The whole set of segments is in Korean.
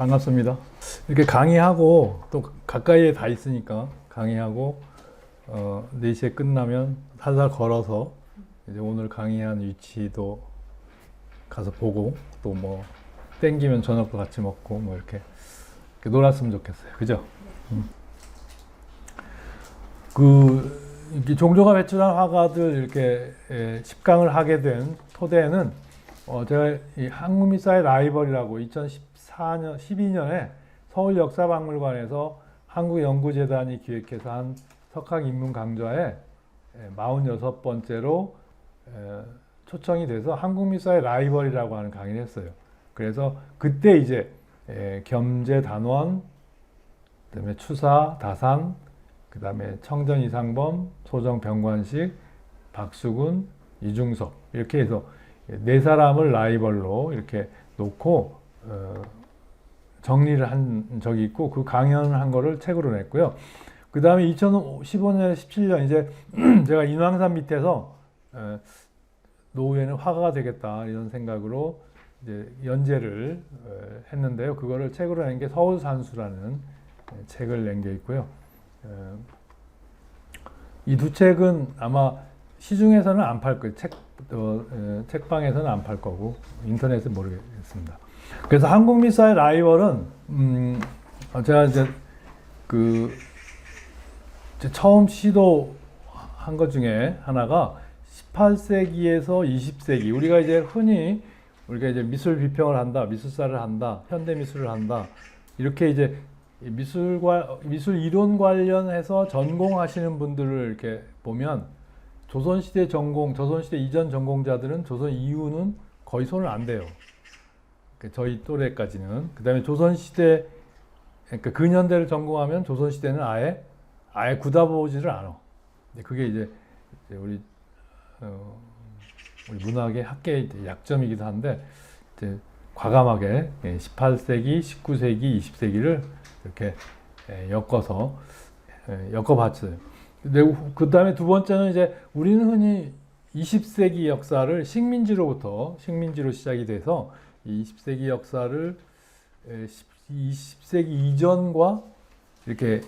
반갑습니다. 이렇게 강의하고 또 가까이에 다 있으니까 강의하고 4시에 끝나면 살살 걸어서 이제 오늘 강의한 위치도 가서 보고 또 뭐 땡기면 저녁도 같이 먹고 뭐 이렇게 놀았으면 좋겠어요. 그죠? 이렇게 종조가 배출한 화가들 이렇게 10강을 하게 된 토대는 제가 이 한국미사의 라이벌이라고 2014년, 12년에 서울역사박물관에서 한국연구재단이 기획해서 한 석학인문 강좌에 46번째로 초청이 돼서 한국미사의 라이벌이라고 하는 강의를 했어요. 그래서 그때 이제 겸재 단원, 그다음에 추사, 다산, 그다음에 청전 이상범, 소정 병관식, 박수근, 이중섭 이렇게 해서 4사람을 라이벌로 이렇게 놓고 정리를 한 적이 있고 그 강연을 한 거를 책으로 냈고요. 그 다음에 2015년, 17년 이제 제가 인왕산 밑에서 노후에는 화가가 되겠다 이런 생각으로 이제 연재를 했는데요. 그거를 책으로 낸 게 서울산수라는 책을 낸 게 있고요. 이 두 책은 아마 시중에서는 안 팔 거예요. 책방에서는 안 팔 거고 인터넷은 모르겠습니다. 그래서 한국미사의 라이벌은 제가 이제 처음 시도한 것 중에 하나가 18세기에서 20세기 우리가 이제 미술 비평을 한다, 미술사를 한다, 현대 미술을 한다 이렇게 이제 미술 이론 관련해서 전공하시는 분들을 이렇게 보면 조선시대 이전 전공자들은 조선 이후는 거의 손을 안 대요. 저희 또래까지는. 그 다음에 조선시대, 그러니까 근현대를 전공하면 조선시대는 아예 굳어보지를 않아. 그게 이제 우리 문학의 학계의 약점이기도 한데, 이제 과감하게 18세기, 19세기, 20세기를 이렇게 엮어봤어요. 그 다음에 두 번째는 이제 우리는 흔히 20세기 역사를 식민지로 시작이 돼서 20세기 역사를 20세기 이전과 이렇게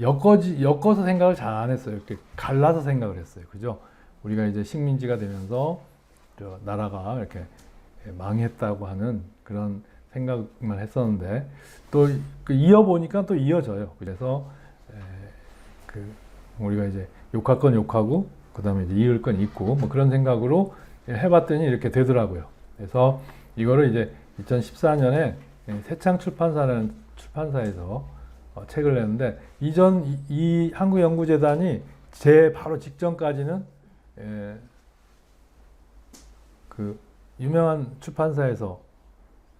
엮어서 생각을 잘 안 했어요. 이렇게 갈라서 생각을 했어요. 그죠? 우리가 이제 식민지가 되면서 나라가 이렇게 망했다고 하는 그런 생각만 했었는데 또 이어보니까 또 이어져요. 그래서 우리가 이제 욕할 건 욕하고 그 다음에 이제 이을 건 잊고 뭐 그런 생각으로 해봤더니 이렇게 되더라고요. 그래서 이거를 이제 2014년에 새창 출판사라는 출판사에서 책을 냈는데 이 한국연구재단이 제 바로 직전까지는 그 유명한 출판사에서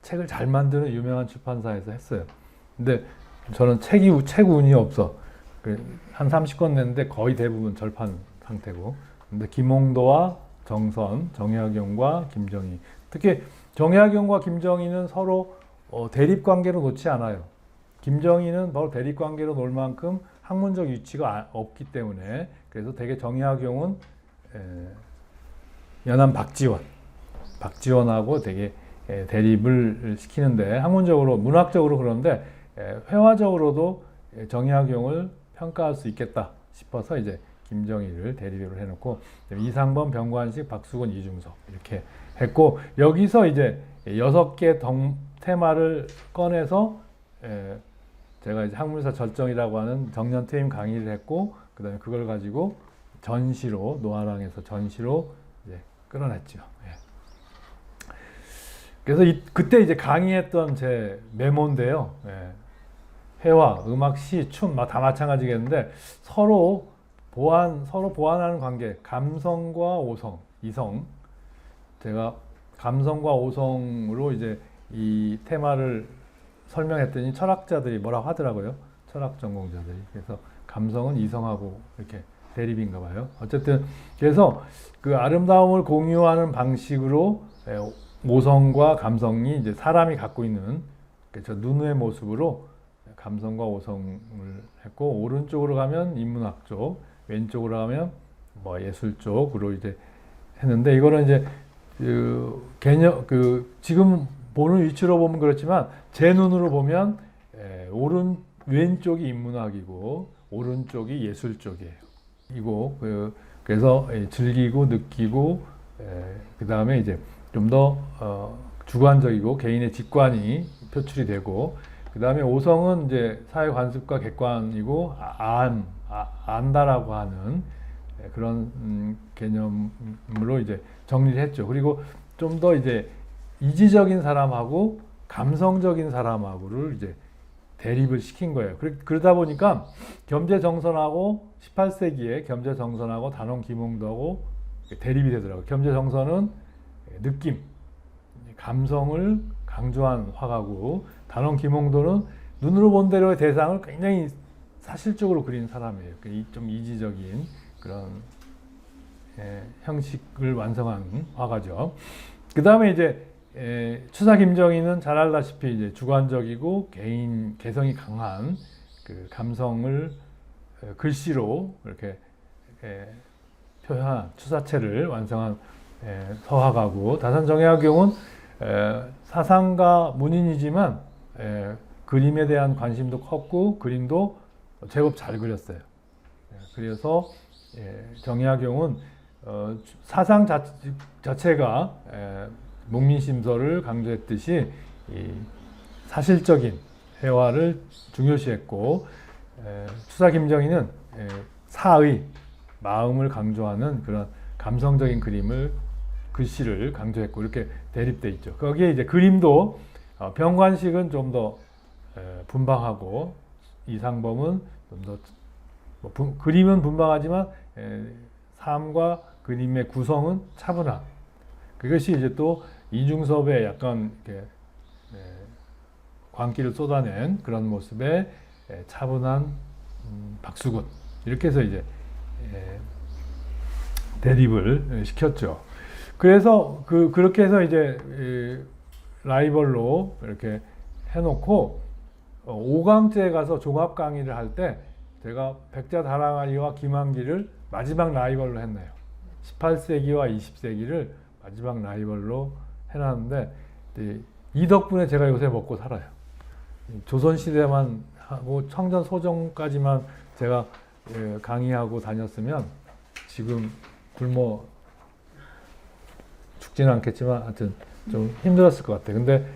책을 잘 만드는 유명한 출판사에서 했어요. 근데 저는 책 운이 없어. 한 30권 냈는데 거의 대부분 절판 상태고. 근데 김홍도와 정선, 정약용과 김정희. 특히 정약용과 김정희는 서로 대립 관계로 놓지 않아요. 김정희는 바로 대립 관계로 놓을 만큼 학문적 위치가 없기 때문에 그래서 되게 정약용은 연암 박지원하고 되게 대립을 시키는데 학문적으로 문학적으로 그런데 회화적으로도 정약용을 평가할 수 있겠다 싶어서 이제 김정희를 대립으로 해놓고 이상범, 병관식, 박수근, 이중섭 이렇게 했고 여기서 이제 6개 테마를 꺼내서 제가 이제 학문사 절정이라고 하는 정년퇴임 강의를 했고 그 다음에 그걸 가지고 전시로 노아랑에서 전시로 이제 끌어냈죠. 그래서 그때 이제 강의했던 제 메모인데요. 회화, 음악, 시, 춤 다 마찬가지겠는데 서로 보완하는 관계, 감성과 이성. 제가 감성과 오성으로 이제 이 테마를 설명했더니 철학자들이 뭐라고 하더라고요. 철학 전공자들이. 그래서 감성은 이성하고 이렇게 대립인가 봐요. 어쨌든 그래서 그 아름다움을 공유하는 방식으로 오성과 감성이 이제 사람이 갖고 있는 저 눈의 모습으로 감성과 오성을 했고 오른쪽으로 가면 인문학 쪽, 왼쪽으로 가면 뭐 예술 쪽으로 이제 했는데 이거는 이제 지금 보는 위치로 보면 그렇지만 제 눈으로 보면 왼쪽이 인문학이고 오른쪽이 예술 쪽이에요. 이고 그래서 즐기고 느끼고 그 다음에 이제 좀 더 주관적이고 개인의 직관이 표출이 되고 그 다음에 오성은 이제 사회 관습과 객관이고 안다라고 하는 그런 개념으로 이제 정리를 했죠. 그리고 좀 더 이제 이지적인 사람하고 감성적인 사람하고를 이제 대립을 시킨 거예요. 그러다 보니까 겸재정선하고 18세기에 겸재정선하고 단원기몽도하고 대립이 되더라고요. 겸재정선은 느낌, 감성을 강조한 화가고 단원기몽도는 눈으로 본 대로의 대상을 굉장히 사실적으로 그린 사람이에요. 좀 이지적인 그런 형식을 완성한 화가죠. 그 다음에 이제 추사 김정희는 잘 알다시피 이제 주관적이고 개성이 강한 그 감성을 글씨로 이렇게 표현한 추사체를 완성한 서화가고 다산 정약용은 사상가 문인이지만 그림에 대한 관심도 컸고 그림도 제법 잘 그렸어요. 그래서 정약용은 사상 자체가 목민심서를 강조했듯이 사실적인 회화를 중요시했고 추사 김정희는 사의 마음을 강조하는 그런 감성적인 글씨를 강조했고 이렇게 대립돼 있죠. 거기에 이제 그림도 병관식은 좀 더 분방하고 이상범은 좀 더 그림은 분방하지만 삶과 그림의 구성은 차분한 그것이 이제 또 이중섭의 약간 이렇게 광기를 쏟아낸 그런 모습의 차분한 박수근 이렇게 해서 이제 대립을 시켰죠. 그래서 그렇게 해서 이제 라이벌로 이렇게 해놓고 5강제에 가서 종합 강의를 할 때 제가 백자 다랑아리와 김한기를 마지막 라이벌로 했네요. 18세기와 20세기를 마지막 라이벌로 해놨는데 이 덕분에 제가 요새 먹고 살아요. 조선시대만 하고 청전 소정까지만 제가 강의하고 다녔으면 지금 굶어 죽지는 않겠지만 하여튼 좀 힘들었을 것 같아요. 근데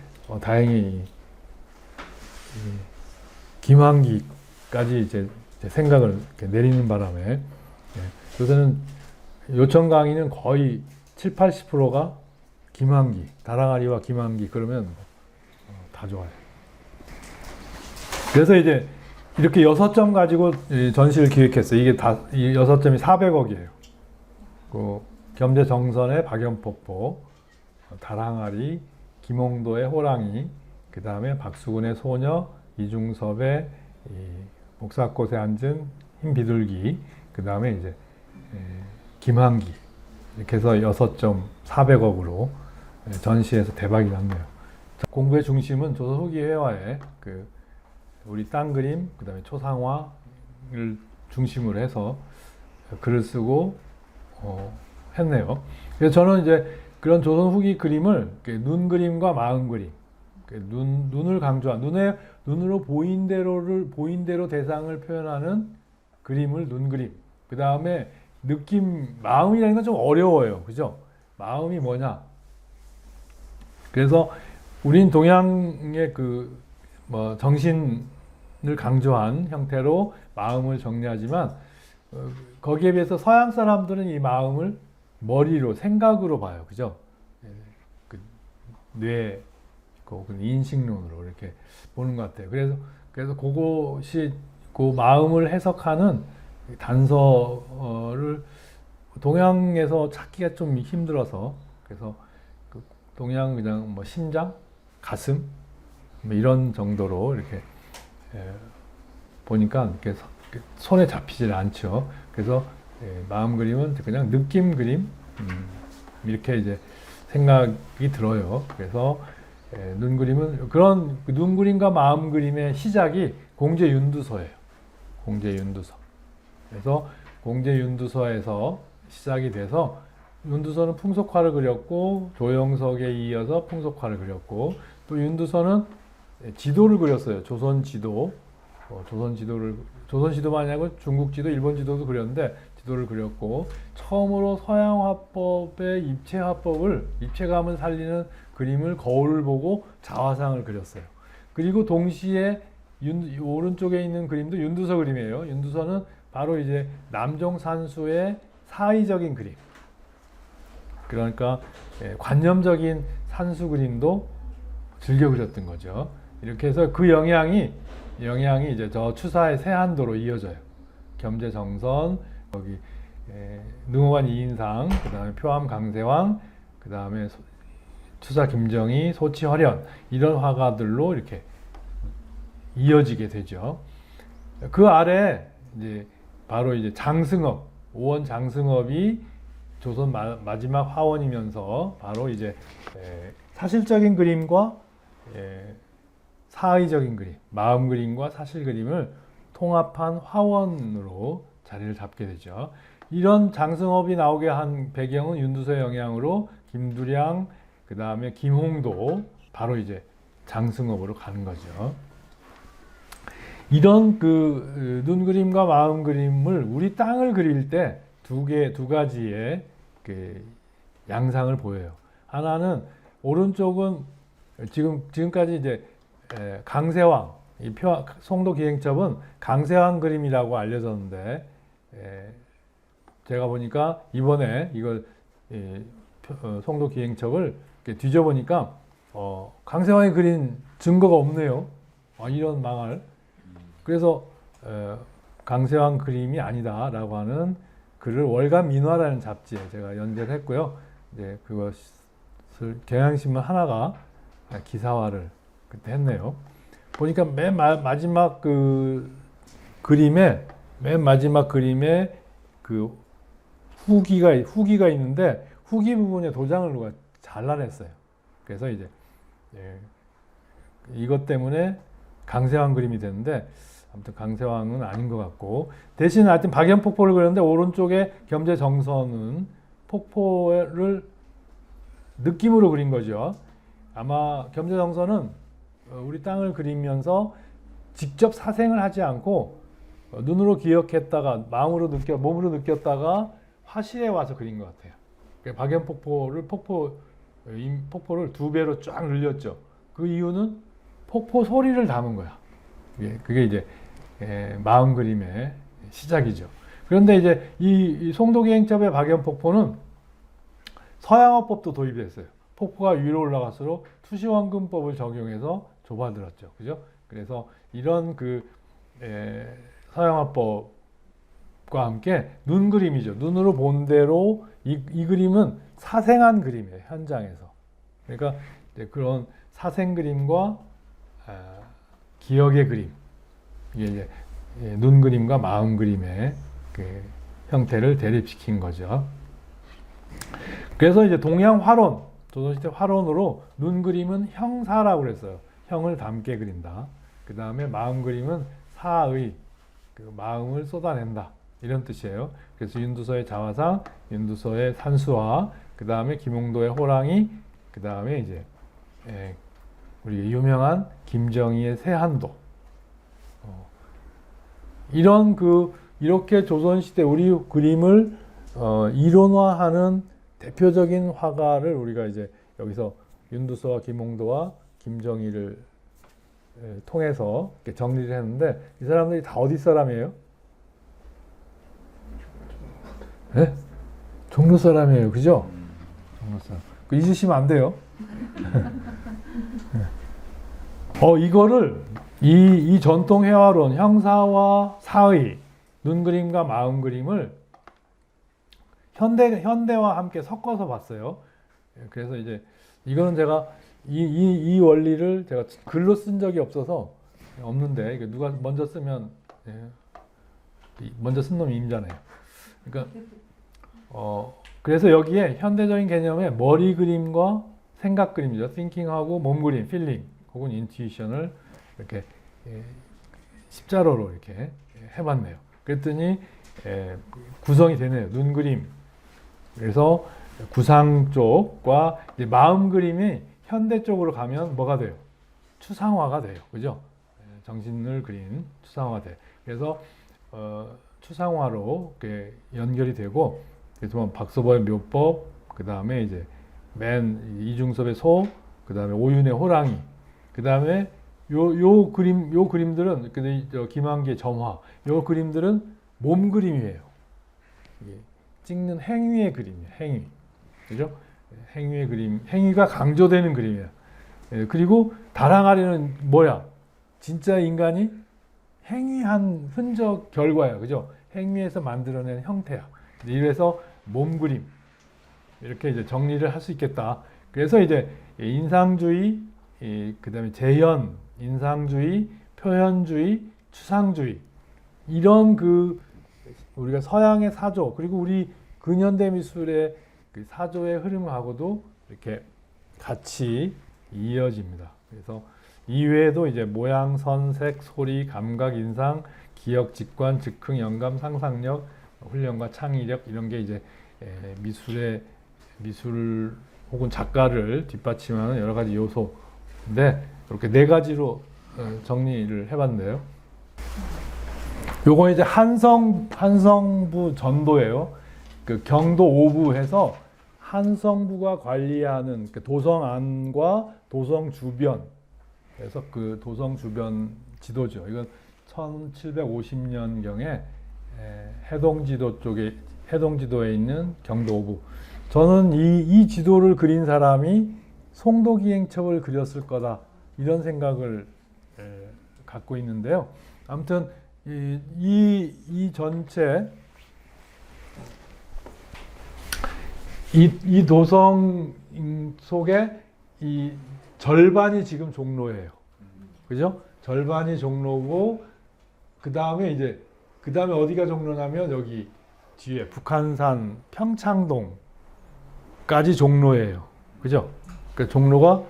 다행히 김한기까지 이제 제 생각을 이렇게 내리는 바람에 요새는 요청 강의는 거의 70~80%가 김한기, 다랑아리와 김한기 그러면 다 좋아요. 그래서 이제 이렇게 6점 가지고 전시를 기획했어요. 이게 다 이 6점이 400억이에요. 그 겸재정선의 박연폭포, 다랑아리, 김홍도의 호랑이, 그 다음에 박수근의 소녀, 이중섭의 목사꽃에 앉은 흰 비둘기, 그 다음에 이제 김한기 이렇게 해서 6점 400억으로 전시해서 대박이 났네요. 공부의 중심은 조선 후기 회화에 우리 땅 그림, 그 다음에 초상화를 중심으로 해서 글을 쓰고 했네요. 그래서 저는 이제 그런 조선 후기 그림을 눈 그림과 마음 그림, 눈을 강조한 눈으로 보인 대로 대상을 표현하는 그림을 눈 그림. 그 다음에 느낌, 마음이라는 건 좀 어려워요, 그죠? 마음이 뭐냐? 그래서 우린 동양의 정신을 강조한 형태로 마음을 정리하지만 거기에 비해서 서양 사람들은 이 마음을 머리로 생각으로 봐요, 그죠? 뇌 혹은 인식론으로 이렇게 보는 것 같아요. 그래서 그것이 그 마음을 해석하는 단서를 동양에서 찾기가 좀 힘들어서 그래서 동양 그냥 심장, 가슴 이런 정도로 이렇게 보니까 이렇게 손에 잡히질 않죠. 그래서 마음 그림은 그냥 느낌 그림 이렇게 이제 생각이 들어요. 그래서 눈 그림은 그런 눈 그림과 마음 그림의 시작이 공제윤두서예요. 공제윤두서. 그래서 공제윤두서에서 시작이 돼서 윤두서는 풍속화를 그렸고 조영석에 이어서 풍속화를 그렸고 또 윤두서는 지도를 그렸어요. 조선 지도. 조선 지도만 아니고 중국 지도, 일본 지도도 그렸는데 지도를 그렸고 처음으로 서양 화법의 입체 화법을 입체감을 살리는 그림을 거울을 보고 자화상을 그렸어요. 그리고 동시에 오른쪽에 있는 그림도 윤두서 그림이에요. 윤두서는 바로 이제 남종산수의 사의적인 그림. 그러니까 관념적인 산수 그림도 즐겨 그렸던 거죠. 이렇게 해서 그 영향이 이제 저 추사의 세한도로 이어져요. 겸재정선, 거기 능호관 이인상, 그 다음에 표암 강세왕, 그 다음에 추사 김정희, 소치화련 이런 화가들로 이렇게 이어지게 되죠. 그 아래 이제 바로 이제 장승업, 오원 장승업이 조선 마지막 화원이면서 바로 이제 사실적인 그림과 사의적인 그림, 마음 그림과 사실 그림을 통합한 화원으로 자리를 잡게 되죠. 이런 장승업이 나오게 한 배경은 윤두서의 영향으로 김두량, 그 다음에 김홍도 바로 이제 장승업으로 가는 거죠. 이런 그 눈그림과 마음 그림을 우리 땅을 그릴 때 두 가지의 그 양상을 보여요. 하나는 오른쪽은 지금까지 이제 강세왕, 송도 기행첩은 강세왕 그림이라고 알려졌는데 제가 보니까 이번에 이걸 송도 기행첩을 뒤져보니까 강세왕이 그린 증거가 없네요. 이런 망할. 그래서 강세왕 그림이 아니다라고 하는 글을 월간 민화라는 잡지에 제가 연재를 했고요. 이제 그것을 경향신문 하나가 기사화를 그때 했네요. 보니까 마지막 그 맨 마지막 그림에 그 후기가 있는데 후기 부분에 도장을 누가 잘라냈어요. 그래서 이제 이것 때문에 강세왕 그림이 됐는데 아무튼 강세왕은 아닌 것 같고 대신 하여튼 박연폭포를 그렸는데 오른쪽에 겸재정선은 폭포를 느낌으로 그린 거죠. 아마 겸재정선은 우리 땅을 그리면서 직접 사생을 하지 않고 눈으로 기억했다가 몸으로 느꼈다가 화실에 와서 그린 것 같아요. 박연폭포를 폭포를 2배로 쫙 늘렸죠. 그 이유는 폭포 소리를 담은 거야. 그게 이제 마음 그림의 시작이죠. 그런데 이제 이 송도기행첩의 박연폭포는 서양어법도 도입됐어요. 폭포가 위로 올라갈수록 투시원근법을 적용해서 좁아들었죠. 그죠? 그래서 이런 서양화법과 함께 눈 그림이죠. 눈으로 본 대로 이 그림은 사생한 그림이에요. 현장에서. 그러니까 이제 그런 사생 그림과 기억의 그림, 이게 이제 눈 그림과 마음 그림의 그 형태를 대립시킨 거죠. 그래서 이제 동양 화론, 조선시대 화론으로 눈 그림은 형사라고 그랬어요. 형을 담게 그린다. 그 다음에 마음 그림은 사의, 그 마음을 쏟아낸다. 이런 뜻이에요. 그래서 윤두서의 자화상, 윤두서의 산수화, 그 다음에 김홍도의 호랑이, 그 다음에 이제 우리 유명한 김정희의 세한도. 이렇게 조선시대 우리 그림을 이론화하는 대표적인 화가를 우리가 이제 여기서 윤두서와 김홍도와 김정희를 통해서 이렇게 정리를 했는데 이 사람들이 다 어디 사람이에요? 네? 종로 사람이에요. 그죠? 종로 사람. 잊으시면 안 돼요. 이거를 이 전통 회화론 형사와 사의, 눈 그림과 마음 그림을 현대와 함께 섞어서 봤어요. 그래서 이제 이거는 제가 이 원리를 제가 글로 쓴 적이 없는데 이게 누가 먼저 쓰면 먼저 쓴 놈이 임자네요. 그러니까 그래서 여기에 현대적인 개념의 머리 그림과 생각 그림이죠. thinking하고 몸 그림, feeling 혹은 intuition을 이렇게 십자로로 이렇게 해봤네요. 그랬더니 구성이 되네요. 눈 그림. 그래서 구상 쪽과 이제 마음 그림이 현대 쪽으로 가면 뭐가 돼요? 추상화가 돼요. 그죠? 정신을 그린 추상화가 돼요. 그래서 추상화로 이렇게 연결이 되고, 그래서 박소보의 묘법, 그 다음에 이제 이중섭의 소, 그 다음에 오윤의 호랑이, 그 다음에 요 그림들은, 김한기의 점화, 요 그림들은 몸 그림이에요. 찍는 행위의 그림이에요. 행위. 그죠? 행위의 그림, 행위가 강조되는 그림이에요. 그리고 다랑아리는 뭐야? 진짜 인간이 행위한 흔적 결과야. 그죠? 행위에서 만들어낸 형태야. 이래서 몸 그림. 이렇게 이제 정리를 할 수 있겠다. 그래서 이제 인상주의, 그 다음에 재현, 인상주의, 표현주의, 추상주의. 이런 우리가 서양의 사조, 그리고 우리 근현대 미술의 그 사조의 흐름하고도 이렇게 같이 이어집니다. 그래서 이외에도 이제 모양, 선색, 소리, 감각, 인상, 기억, 직관, 즉흥, 영감, 상상력, 훈련과 창의력 이런 게 이제 미술 혹은 작가를 뒷받침하는 여러 가지 요소인데 이렇게 네 가지로 정리를 해봤는데요. 요거 이제 한성부 전도예요. 그 경도 5부에서 한성부가 관리하는 도성 안과 도성 주변, 그래서 그 도성 주변 지도죠. 이건 1750년경에 해동지도에 있는 경도 5부. 저는 이 지도를 그린 사람이 송도기행첩을 그렸을 거다 이런 생각을 갖고 있는데요. 아무튼 이 전체 이 도성 속에 이 절반이 지금 종로예요. 그죠? 절반이 종로고 그 다음에 어디가 종로냐면 여기 뒤에 북한산 평창동까지 종로예요. 그죠? 그러니까 종로가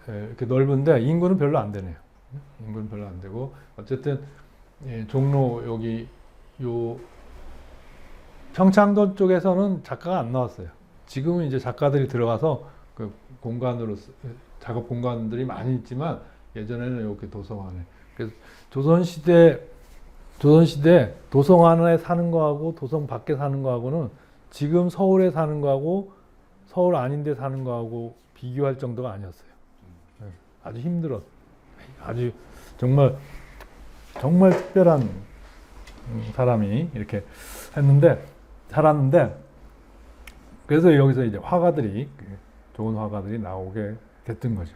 이렇게 넓은데 인구는 별로 안 되네요. 인구는 별로 안 되고 어쨌든 종로 여기 요 평창동 쪽에서는 작가가 안 나왔어요. 지금은 이제 작가들이 들어가서 그 공간으로 작업 공간들이 많이 있지만 예전에는 이렇게 도성 안에. 그래서 조선시대 도성 안에 사는 거하고 도성 밖에 사는 거하고는 지금 서울에 사는 거하고 서울 아닌데 사는 거하고 비교할 정도가 아니었어요. 아주 힘들었. 아주 정말 특별한 사람이 이렇게 살았는데 그래서 여기서 이제 좋은 화가들이 나오게 됐던 거죠.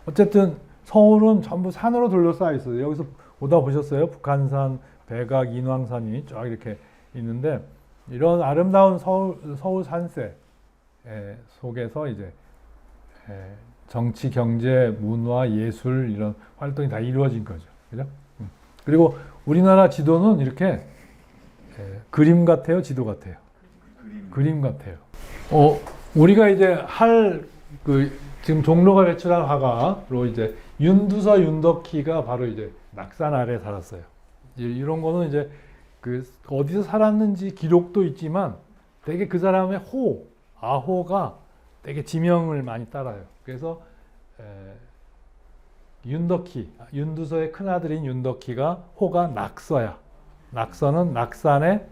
어쨌든 서울은 전부 산으로 둘러싸여 있어요. 여기서 오다 보셨어요? 북한산, 백악, 인왕산이 쫙 이렇게 있는데 이런 아름다운 서울 산세 속에서 이제 정치, 경제, 문화, 예술 이런 활동이 다 이루어진 거죠. 그죠? 그리고 우리나라 지도는 이렇게 그림 같아요, 지도 같아요. 그림 같아요. 우리가 이제 지금 종로가 배출한 화가로 이제 윤두서, 윤덕희가 바로 이제 낙산 아래 살았어요. 이런 거는 이제 어디서 살았는지 기록도 있지만 되게 그 사람의 아호가 되게 지명을 많이 따라요. 그래서 윤두서의 큰아들인 윤덕희가 호가 낙서야. 낙서는 낙산의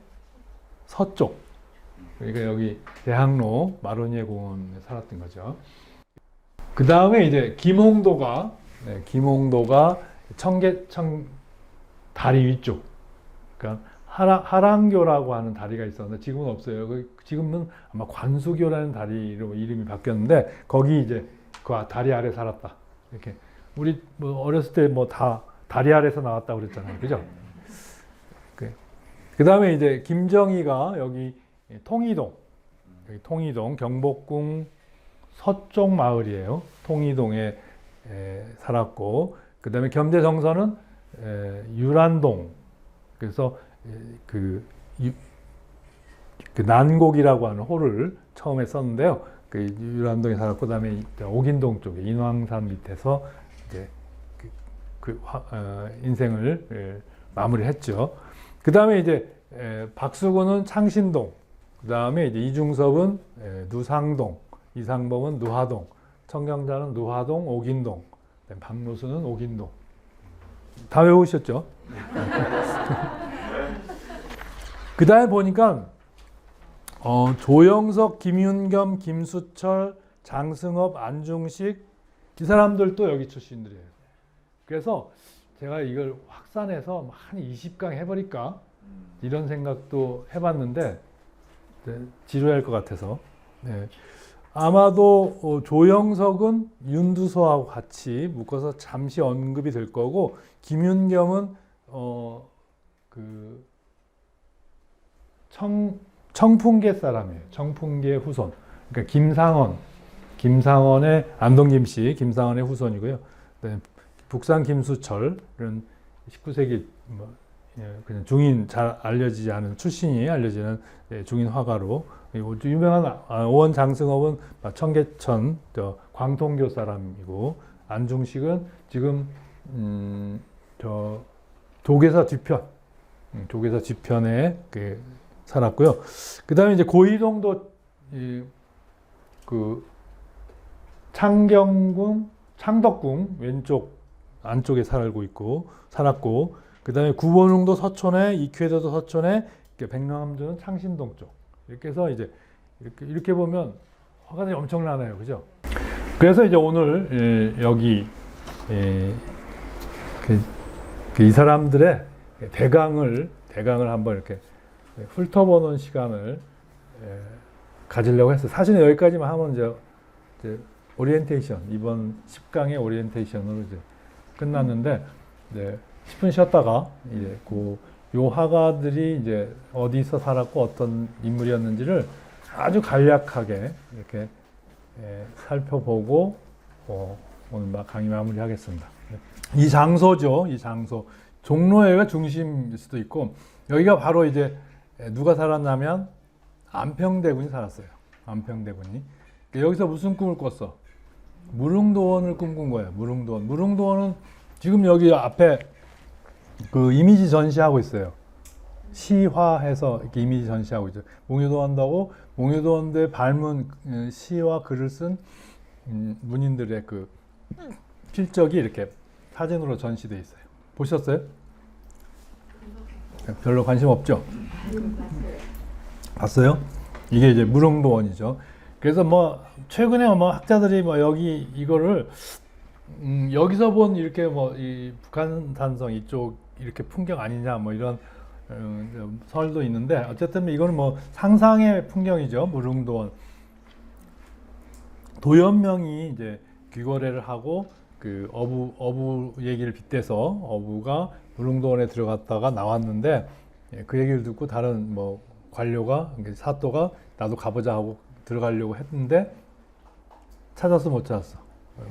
서쪽. 그러니까 여기 대학로 마로니에 공원에 살았던 거죠. 그 다음에 이제 김홍도가 다리 위쪽. 그러니까 하랑교라고 하는 다리가 있었는데 지금은 없어요. 지금은 아마 관수교라는 다리로 이름이 바뀌었는데 거기 이제 그 다리 아래 살았다. 이렇게 우리 뭐 어렸을 때 뭐 다 다리 아래서 나왔다고 그랬잖아요. 그죠? 그 다음에 이제 김정희가 여기 통이동 경복궁 서쪽 마을이에요. 통이동에 살았고 그 다음에 겸재정서는 유란동 그래서 그 난곡이라고 하는 호를 처음에 썼는데요. 그 유란동에 살았고 그다음에 옥인동 쪽에 인왕산 밑에서 이제 인생을 마무리했죠. 그다음에 이제 박수근은 창신동 그 다음에 이제 이중섭은 누상동, 이상범은 누하동, 청경자는 누하동, 옥인동, 박노수는 옥인동. 다 외우셨죠? 그 다음에 보니까 조영석, 김윤겸, 김수철, 장승업, 안중식 이 사람들도 여기 출신들이에요. 그래서 제가 이걸 확산해서 한 20강 해버릴까 이런 생각도 해봤는데 지루할 것 같아서 네. 아마도 조영석은 윤두서하고 같이 묶어서 잠시 언급이 될 거고 김윤겸은 그 청풍계 사람이에요. 청풍계 후손. 그러니까 김상원의 안동김 씨, 김상원의 후손이고요. 네, 북산 김수철은 19세기 그냥 중인 잘 알려지지 않은 출신이 알려지는 중인 화가로 유명한 오원 장승업은 청계천 광통교 사람이고 안중식은 지금 저 조계사 뒤편에 살았고요. 그 다음에 이제 고이동도 그 창덕궁 왼쪽 안쪽에 살았고 그 다음에 구본웅도 서촌에 이쾌대도 서촌에 백남암주는 창신동 쪽 이렇게 해서 이제 이렇게 보면 화가들이 엄청나네요, 그죠? 그래서 이제 오늘 여기 이 사람들의 대강을 한번 이렇게 훑어보는 시간을 가지려고 했어요. 사실은 여기까지만 하면 이제 오리엔테이션 이번 10강의 오리엔테이션으로 이제 끝났는데 10분 쉬었다가 이제 요 화가들이 이제 어디서 살았고 어떤 인물이었는지를 아주 간략하게 이렇게 살펴보고 오늘 강의 마무리하겠습니다. 이 장소죠. 이 장소 종로회가 중심일 수도 있고 여기가 바로 이제 누가 살았냐면 안평대군이 살았어요. 안평대군이 여기서 무슨 꿈을 꿨어? 무릉도원을 꿈꾼 거예요. 무릉도원은 지금 여기 앞에 그 이미지 전시하고 있어요. 시화해서 이렇게 이미지 전시하고 있죠. 몽유도원도하고 몽유도원도에 발문 시와 글을 쓴 문인들의 그 필적이 이렇게 사진으로 전시되어 있어요. 보셨어요? 별로 관심 없죠? 봤어요? 이게 이제 무릉도원이죠. 그래서 최근에 학자들이 여기 이거를 여기서 본 이렇게 이 북한 산성 이쪽 이렇게 풍경 아니냐 이런 설도 있는데 어쨌든 이거는 상상의 풍경이죠. 무릉도원. 도연명이 이제 귀거래를 하고 그 어부 얘기를 빗대서 어부가 무릉도원에 들어갔다가 나왔는데 그 얘기를 듣고 다른 관료가 사또가 나도 가보자 하고 들어가려고 했는데 찾았어 못 찾았어?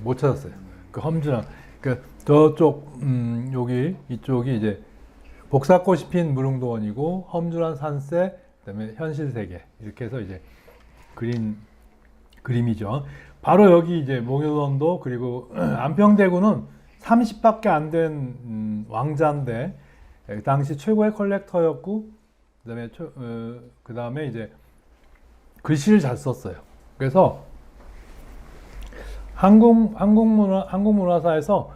못 찾았어요. 그 험준한 저쪽 이쪽이 이제 복사꽃이 핀 무릉도원이고 험준한 산세 그다음에 현실 세계 이렇게 해서 이제 그림이죠. 바로 여기 이제 몽유도원도 그리고 안평대군은 30밖에 안 된 왕자인데 당시 최고의 컬렉터였고 그다음에 이제 글씨를 잘 썼어요. 그래서 한국문화사에서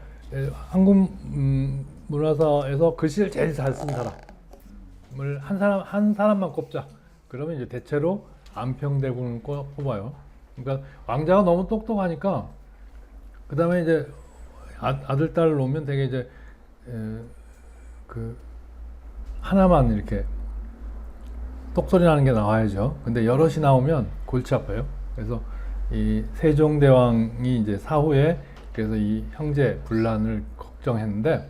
글씨를 제일 잘 쓴 사람을 한 사람만 꼽자. 그러면 이제 대체로 안평대군을 꼽아요. 그러니까 왕자가 너무 똑똑하니까 그 다음에 이제 아들 딸을 놓으면 되게 이제 그 하나만 이렇게 똑소리 나는 게 나와야죠. 근데 여럿이 나오면 골치 아파요. 그래서 이 세종대왕이 이제 사후에 그래서 이 형제 분란을 걱정했는데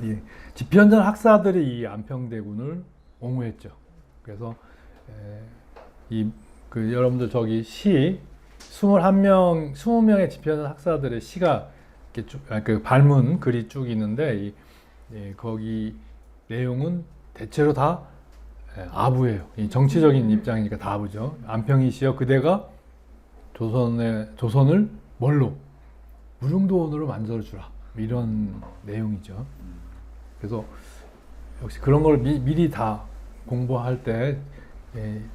이 집현전 학사들이 이 안평대군을 옹호했죠. 그래서 여러분들 저기 시 20명의 집현전 학사들의 시가 이렇게 그 발문 글이 쭉 있는데 거기 내용은 대체로 다 아부예요. 이 정치적인 입장이니까 다 아부죠. 안평이시여 그대가 조선을 뭘로? 무릉도원으로 만들어주라. 이런 내용이죠. 그래서 역시 그런 걸 미리 다 공부할 때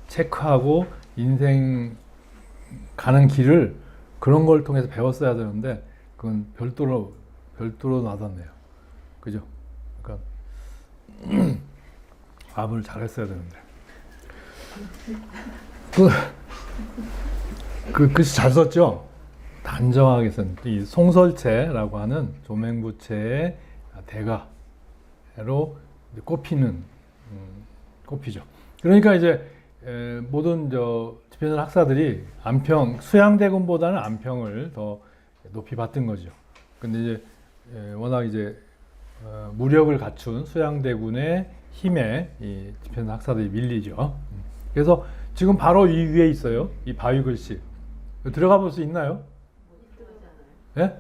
체크하고 인생 가는 길을 그런 걸 통해서 배웠어야 되는데 그건 별도로 놔뒀네요. 그죠? 그러니까 암을 잘했어야 되는데. 그 글씨 잘 썼죠? 단정하게 쓴 이 송설체라고 하는 조맹부체의 대가로 꼽히죠. 그러니까 이제 모든 집현전 학사들이 안평 수양대군보다는 안평을 더 높이 봤던 거죠. 근데 이제 워낙 이제 무력을 갖춘 수양대군의 힘에 이 집현전 학사들이 밀리죠. 그래서 지금 바로 이 위에 있어요. 이 바위 글씨. 들어가 볼 수 있나요? 예?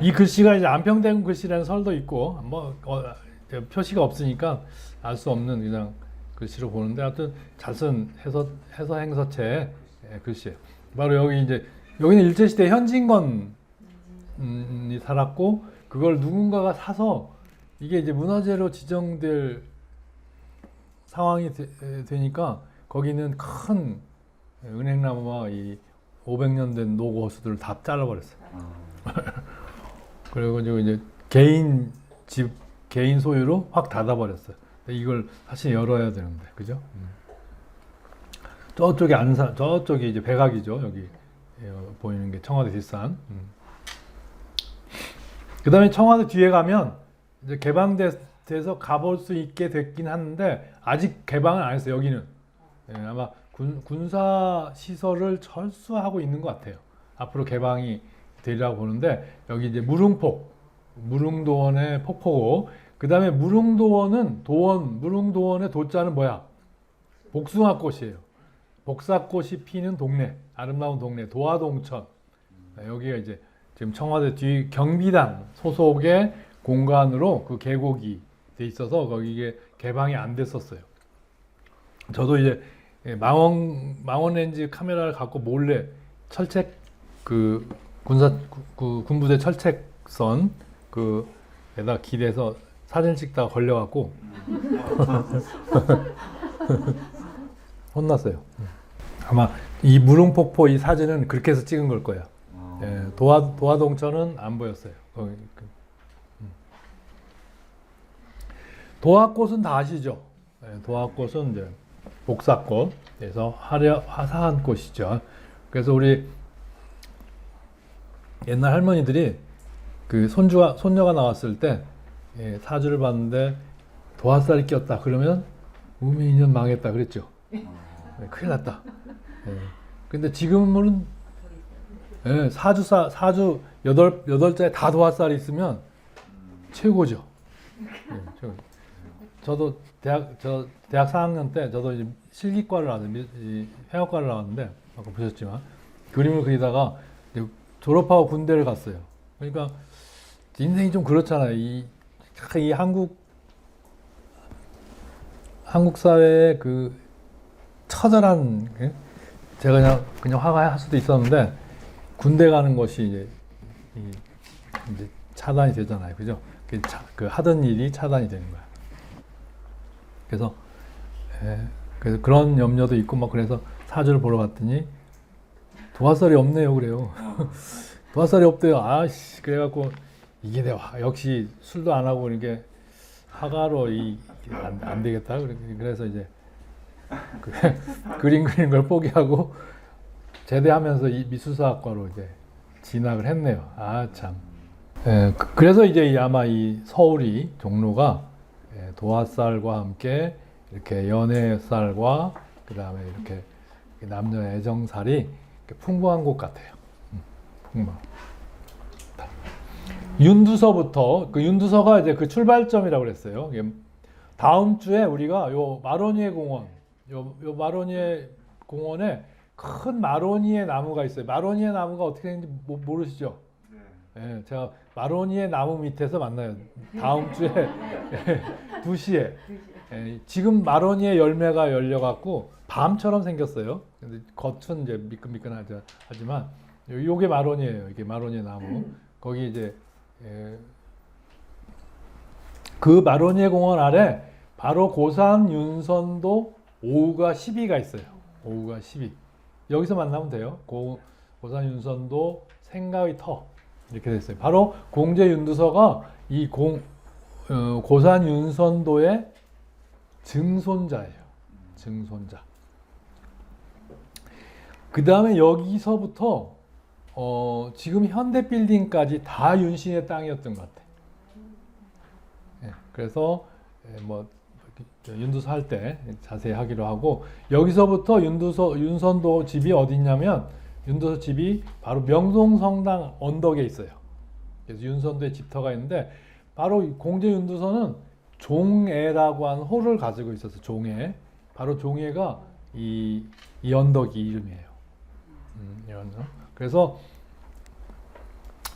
이 글씨가 이제 안평대군 글씨라는 설도 있고 표시가 없으니까 알 수 없는 그냥 글씨로 보는데 하여튼 잘 쓴 해서 행서체의 글씨예요. 바로 여기는 일제시대 현진건이 살았고 그걸 누군가가 사서 이게 이제 문화재로 지정될 상황이 되니까 거기는 큰 은행나무와 이 500년 된 노고 호수들을 다 잘라버렸어요. 그리고 이제 개인 집, 개인 소유로 확 닫아버렸어요. 이걸 사실 열어야 되는데, 그죠? 저쪽이 이제 백악이죠. 여기 보이는 게 청와대 뒷산. 그 다음에 청와대 뒤에 가면 이제 개방돼서 가볼 수 있게 됐긴 하는데 아직 개방은 안 했어요. 여기는 아마 군사 시설을 철수하고 있는 것 같아요. 앞으로 개방이 되리라고 보는데 여기 이제 무릉도원의 폭포고 그 다음에 무릉도원의 도자는 뭐야? 복숭아꽃이에요. 복사꽃이 피는 동네, 아름다운 동네, 도화동천. 여기가 이제 지금 청와대 뒤 경비단 소속의 공간으로 그 계곡이 돼 있어서 거기에 개방이 안 됐었어요. 저도 이제 망원 렌즈 카메라를 갖고 몰래 철책 군부대 철책선 에다 길에서 사진 찍다가 걸려갖고 혼났어요. 아마 이 무릉폭포 이 사진은 그렇게 해서 찍은 걸 거예요. 도화동천은 안 보였어요. 도화꽃은 다 아시죠? 도화꽃은 이제 복사꽃에서 화사한 꽃이죠. 그래서 우리 옛날 할머니들이 그 손녀가 나왔을 때 사주를 봤는데 도화살이 꼈다 그러면 우미 인연 망했다 그랬죠. 큰일 났다. 근데 지금은 사주 8자에 다 도화살이 있으면 최고죠. 저도 대학 4학년 때 저도 이제 실기과를 나왔는데 회화과를 나왔는데 아까 보셨지만 그림을 그리다가 졸업하고 군대를 갔어요. 그러니까 인생이 좀 그렇잖아요. 이 한국 사회의 그 처절한 제가 그냥 화가 할 수도 있었는데 군대 가는 것이 이제 차단이 되잖아요. 그죠? 그 하던 일이 차단이 되는 거야. 그래서 그런 염려도 있고 막 그래서 사주를 보러 갔더니 도화살이 없네요. 그래요. 도화살이 없대요. 아씨 그래갖고 이게 내가 역시 술도 안 하고 이렇게 화가로 안 되겠다. 그래서 이제 그림 그리는 걸 포기하고 제대하면서 이 미술사학과로 이제 진학을 했네요. 아 참. 그래서 이제 아마 이 서울이 종로가 도화살과 함께 이렇게 연애살과 그 다음에 이렇게 남녀 애정살이 이렇게 풍부한 곳 같아요. 풍부한. 윤두서부터 그 윤두서가 이제 그 출발점이라고 그랬어요. 다음 주에 우리가 요 마로니에 공원, 요 마로니에 공원에 큰 마로니에 나무가 있어요. 마로니에 나무가 어떻게 되는지 모르시죠? 네, 제가 마로니에 나무 밑에서 만나요. 다음 주에 2시에. 지금 마로니에 열매가 열려갖고 밤처럼 생겼어요. 근데 겉은 이제 미끈미끈하지만 요게 마로니에요. 이게 마로니에 나무. 거기 이제 그 마로니에 공원 아래 바로 고산 윤선도 오우가 12가 있어요. 오우가 12. 여기서 만나면 돼요. 고산 윤선도 생가의 터 이렇게 됐어요. 바로 공제 윤두서가 이 고산 윤선도의 증손자예요. 증손자. 그 다음에 여기서부터 지금 현대빌딩까지 다 윤신의 땅이었던 것 같아요. 예, 그래서 뭐 윤두서 할 때 자세히 하기로 하고, 여기서부터 윤선도 집이 어디 있냐면 윤두서 집이 바로 명동성당 언덕에 있어요. 그래서 윤선도의 집터가 있는데 바로 공제 윤두서는 종애라고 하는 호를 가지고 있어서 종애, 바로 종애가 이 언덕이 이름이에요. 그래서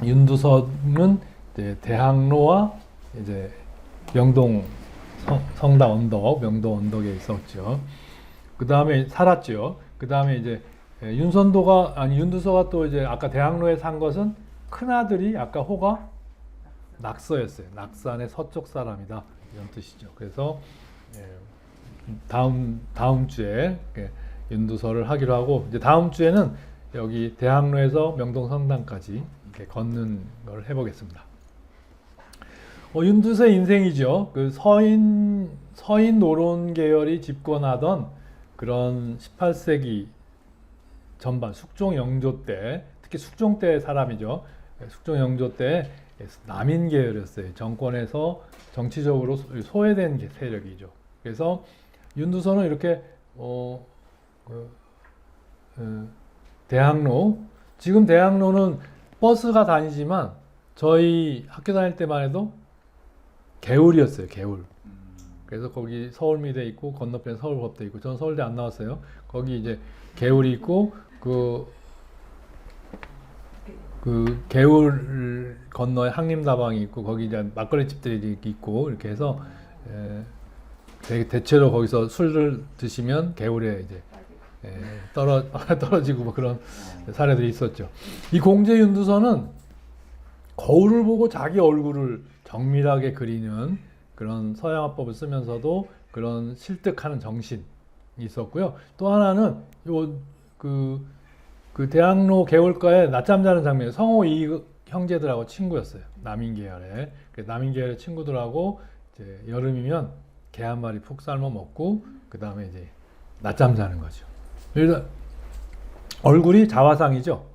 윤두서는 이제 대학로와 이제 명동 성당 언덕, 명동 언덕에 있었죠. 그 다음에 살았죠. 그 다음에 이제 윤두서가 또 이제 아까 대학로에 산 것은 큰 아들이 아까 호가 낙서였어요. 낙산의 서쪽 사람이다 이런 뜻이죠. 그래서 다음 주에 윤두서를 하기로 하고, 이제 다음 주에는 여기 대학로에서 명동 성당까지 이렇게 걷는 걸 해보겠습니다. 윤두서의 인생이죠. 그 서인 노론 계열이 집권하던 그런 18세기 전반 숙종 영조 때, 특히 숙종 때 사람이죠. 숙종 영조 때 남인 계열이었어요. 정권에서 정치적으로 소외된 세력이죠. 그래서 윤두서는 이렇게 대학로, 지금 대학로는 버스가 다니지만 저희 학교 다닐 때만 해도 개울이었어요. 개울. 그래서 거기 서울미대 있고 건너편에 서울법대 있고, 저는 서울대 안 나왔어요. 거기 이제 개울이 있고 그 개울 건너에 항림다방이 있고 거기 이제 막걸리 집들이 있고 이렇게 해서 대체로 거기서 술을 드시면 개울에 이제 떨어지고 뭐 그런 사례들이 있었죠. 이 공제 윤두서는 거울을 보고 자기 얼굴을 정밀하게 그리는 그런 서양화법을 쓰면서도 그런 실득하는 정신이 있었고요. 또 하나는 그 대학로 개울가에 낮잠 자는 장면, 성호 이 형제들하고 친구였어요. 남인 계열에. 남인 계열의 친구들하고 이제 여름이면 개 한 마리 푹 삶아 먹고 그 다음에 이제 낮잠 자는 거죠. 그래서 얼굴이 자화상이죠.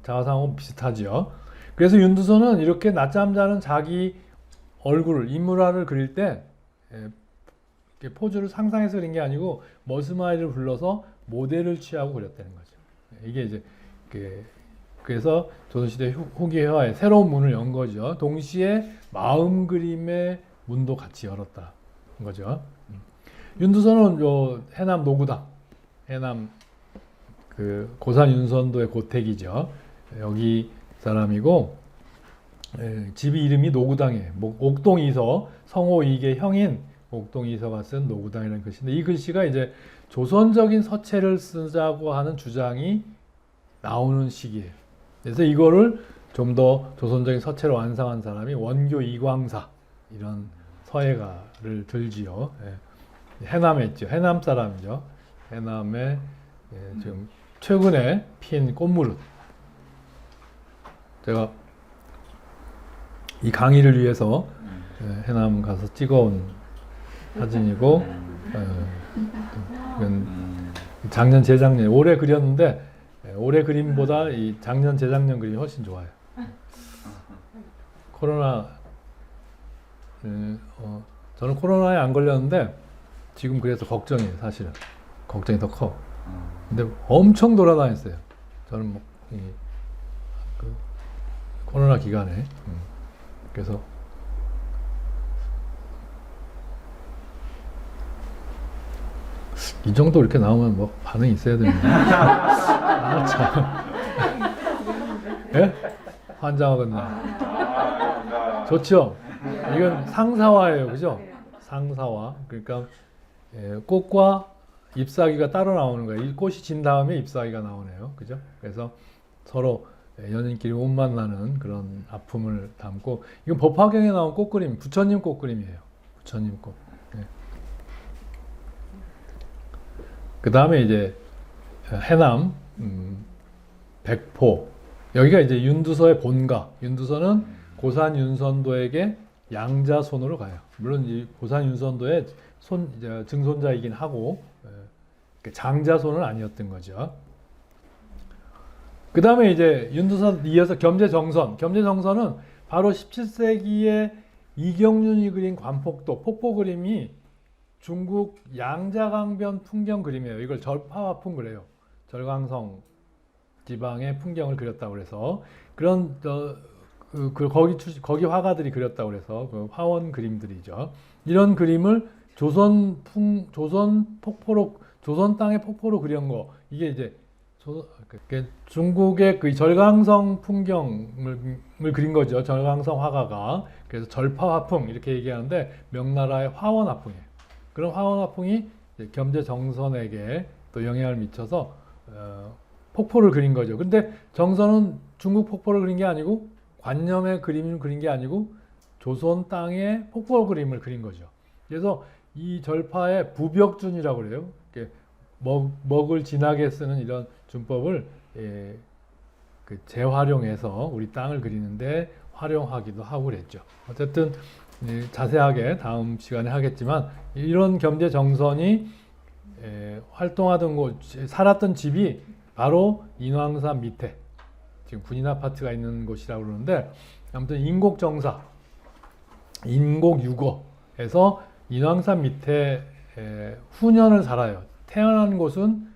자화상하고 비슷하죠. 그래서 윤두서는 이렇게 낮잠 자는 자기 얼굴을, 인물화를 그릴 때 포즈를 상상해서 그린 게 아니고 머스마이를 불러서 모델을 취하고 그렸다는 거죠. 이게 이제 그래서 조선시대 후기 회화에 새로운 문을 연 거죠. 동시에 마음 그림의 문도 같이 열었다 거죠. 윤두서는 해남 노구당, 해남 그 고산 윤선도의 고택이죠. 여기 사람이고 집이 이름이 노구당이에요. 옥동이서, 성호 이계 형인 옥동이서가 쓴 노구당이라는 글씨인데, 이 글씨가 이제 조선적인 서체를 쓰자고 하는 주장이 나오는 시기예요. 그래서 이거를 좀 더 조선적인 서체로 완성한 사람이 원교 이광사 이런 서예가를 들지요. 해남에 있죠. 해남 사람이죠. 해남에 지금 최근에 핀 꽃무릇. 제가 이 강의를 위해서 해남 가서 찍어온 사진이고, 이건 작년 재작년 올해 그렸는데 올해 그림보다 이 작년 재작년 그림이 훨씬 좋아요. 코로나 저는 코로나에 안 걸렸는데 지금 그래서 걱정이에요. 사실은 걱정이 더 커. 근데 엄청 돌아다녔어요. 저는 뭐 코로나 기간에 그래서 이 정도 이렇게 나오면 뭐 반응이 있어야 됩니다. 아, 참. 예? 환장하겠네. 좋죠? 이건 상사화예요. 그죠? 상사화. 그러니까 꽃과 잎사귀가 따로 나오는 거예요. 이 꽃이 진 다음에 잎사귀가 나오네요. 그죠? 그래서 서로 연인끼리 못 만나는 그런 아픔을 담고, 이건 법화경에 나온 꽃그림, 부처님 꽃그림이에요. 부처님 꽃. 그 다음에 이제 해남, 백포. 여기가 이제 윤두서의 본가. 윤두서는 고산 윤선도에게 양자손으로 가요. 물론 이 고산 윤선도의 증손자이긴 하고 장자손은 아니었던 거죠. 그 다음에 이제 윤두서 이어서 겸재정선. 겸재정선은 바로 17세기에 이경륜이 그린 관폭도, 폭포 그림이 중국 양자강변 풍경 그림이에요. 이걸 절파화풍 그래요. 절강성 지방의 풍경을 그렸다고 그래서 그런 거기 화가들이 그렸다고 그래서 그 화원 그림들이죠. 이런 그림을 조선 폭포로 조선 땅의 폭포로 그린 거 이게 이제 중국의 그 절강성 풍경을 그린 거죠. 절강성 화가가. 그래서 절파화풍 이렇게 얘기하는데 명나라의 화원화풍이에요. 그런 화원화풍이 겸재정선에게 또 영향을 미쳐서 폭포를 그린 거죠. 근데 정선은 중국 폭포를 그린 게 아니고 관념의 그림을 그린 게 아니고 조선 땅의 폭포 그림을 그린 거죠. 그래서 이 절파의 부벽준이라고 그래요. 먹을 진하게 쓰는 이런 준법을 재활용해서 우리 땅을 그리는데 활용하기도 하고 그랬죠. 어쨌든 자세하게 다음 시간에 하겠지만 이런 겸재정선이 활동하던 곳, 살았던 집이 바로 인왕산 밑에 지금 군인 아파트가 있는 곳이라고 그러는데 아무튼 인곡정사, 인곡유거에서 인왕산 밑에 후년을 살아요. 태어난 곳은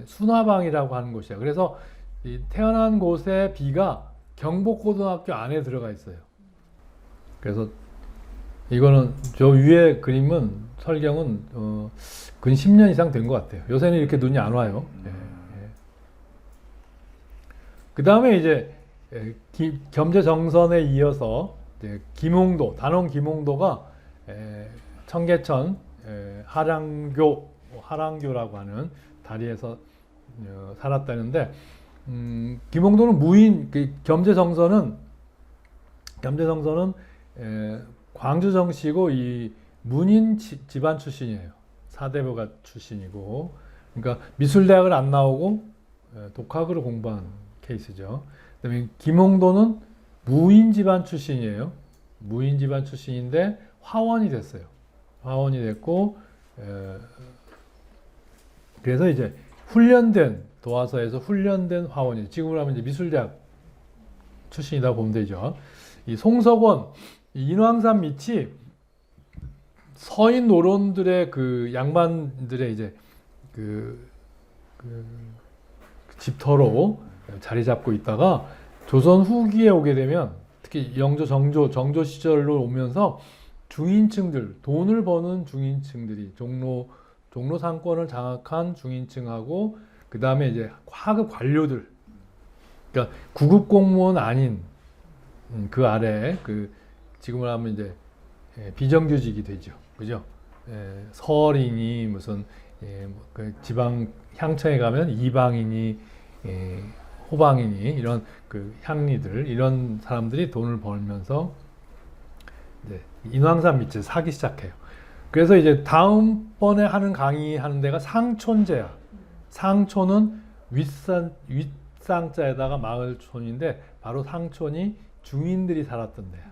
순화방이라고 하는 곳이야. 그래서 이 태어난 곳의 비가 경복고등학교 안에 들어가 있어요. 그래서 이거는 저 위에 그림은 설경은 근 10년 이상 된 것 같아요. 요새는 이렇게 눈이 안 와요. 그 다음에 이제 겸재정선에 이어서 이제 김홍도, 단원 김홍도가 청계천 하랑교라고 하는 다리에서 살았다는데 김홍도는 무인, 겸재정선은 광주정씨고 이 문인 집안 출신이에요. 사대부가 출신이고, 그러니까 미술대학을 안 나오고 독학으로 공부한 케이스죠. 그다음에 김홍도는 무인 집안 출신이에요. 무인 집안 출신인데 화원이 됐어요. 화원이 됐고, 그래서 이제 도화서에서 훈련된 화원이, 지금으로 하면 이제 미술대학 출신이다 보면 되죠. 이 송석원, 인왕산 밑이 서인 노론들의 그 양반들의 이제 그 집터로 자리 잡고 있다가 조선 후기에 오게 되면 특히 영조, 정조 시절로 오면서 중인층들, 돈을 버는 중인층들이 종로 상권을 장악한 중인층하고 그 다음에 이제 하급 관료들, 그러니까 구급 공무원 아닌 그 아래 지금으로 하면 이제 비정규직이 되죠, 그죠? 서린이 무슨 그 지방 향처에 가면 이방인이 호방인이 이런 그 향리들 이런 사람들이 돈을 벌면서 이제 인왕산 밑을 사기 시작해요. 그래서 이제 다음번에 하는 강의하는 데가 상촌제야. 상촌은 윗상자에다가 마을촌인데 바로 상촌이 중인들이 살았던 데야.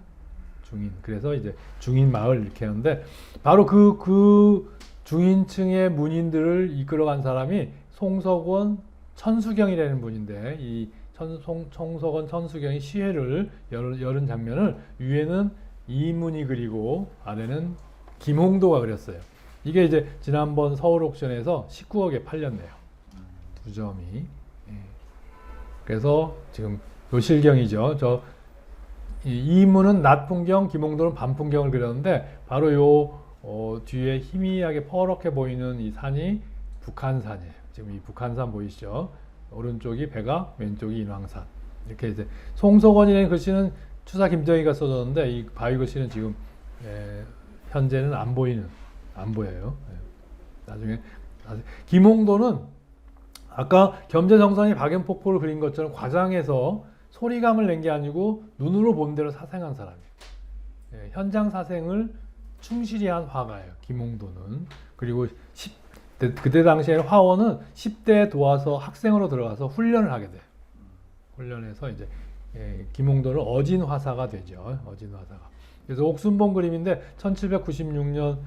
중인. 그래서 이제 중인 마을 이렇게 하는데 바로 그 중인층의 문인들을 이끌어간 사람이 송석원 천수경이라는 분인데 이 송석원 천수경이 시회를 열은 장면을 위에는 이문이 그리고 아래는 김홍도가 그렸어요. 이게 이제 지난번 서울 옥션에서 19억에 팔렸네요. 두 점이. 그래서 지금 요실경이죠. 이문은 낮 풍경, 김홍도는 밤 풍경을 그렸는데 바로 요 뒤에 희미하게 퍼렇게 보이는 이 산이 북한산이에요. 지금 이 북한산 보이시죠? 오른쪽이 백악, 왼쪽이 인왕산. 이렇게 이제 송석원이라는 글씨는 추사 김정희가 써줬는데 이 바위 글씨는 지금 현재는 안 보여요. 나중에 김홍도는 아까 겸재정선이 박연폭포를 그린 것처럼 과장해서 소리감을 낸 게 아니고 눈으로 본 대로 사생한 사람이에요. 현장 사생을 충실히 한 화가예요. 김홍도는. 그리고 그때 당시에 화원은 10대 도와서 학생으로 들어가서 훈련을 하게 돼요. 훈련해서 이제 김홍도는 어진화사가 되죠. 어진화사가. 그래서 옥순봉 그림인데 1796년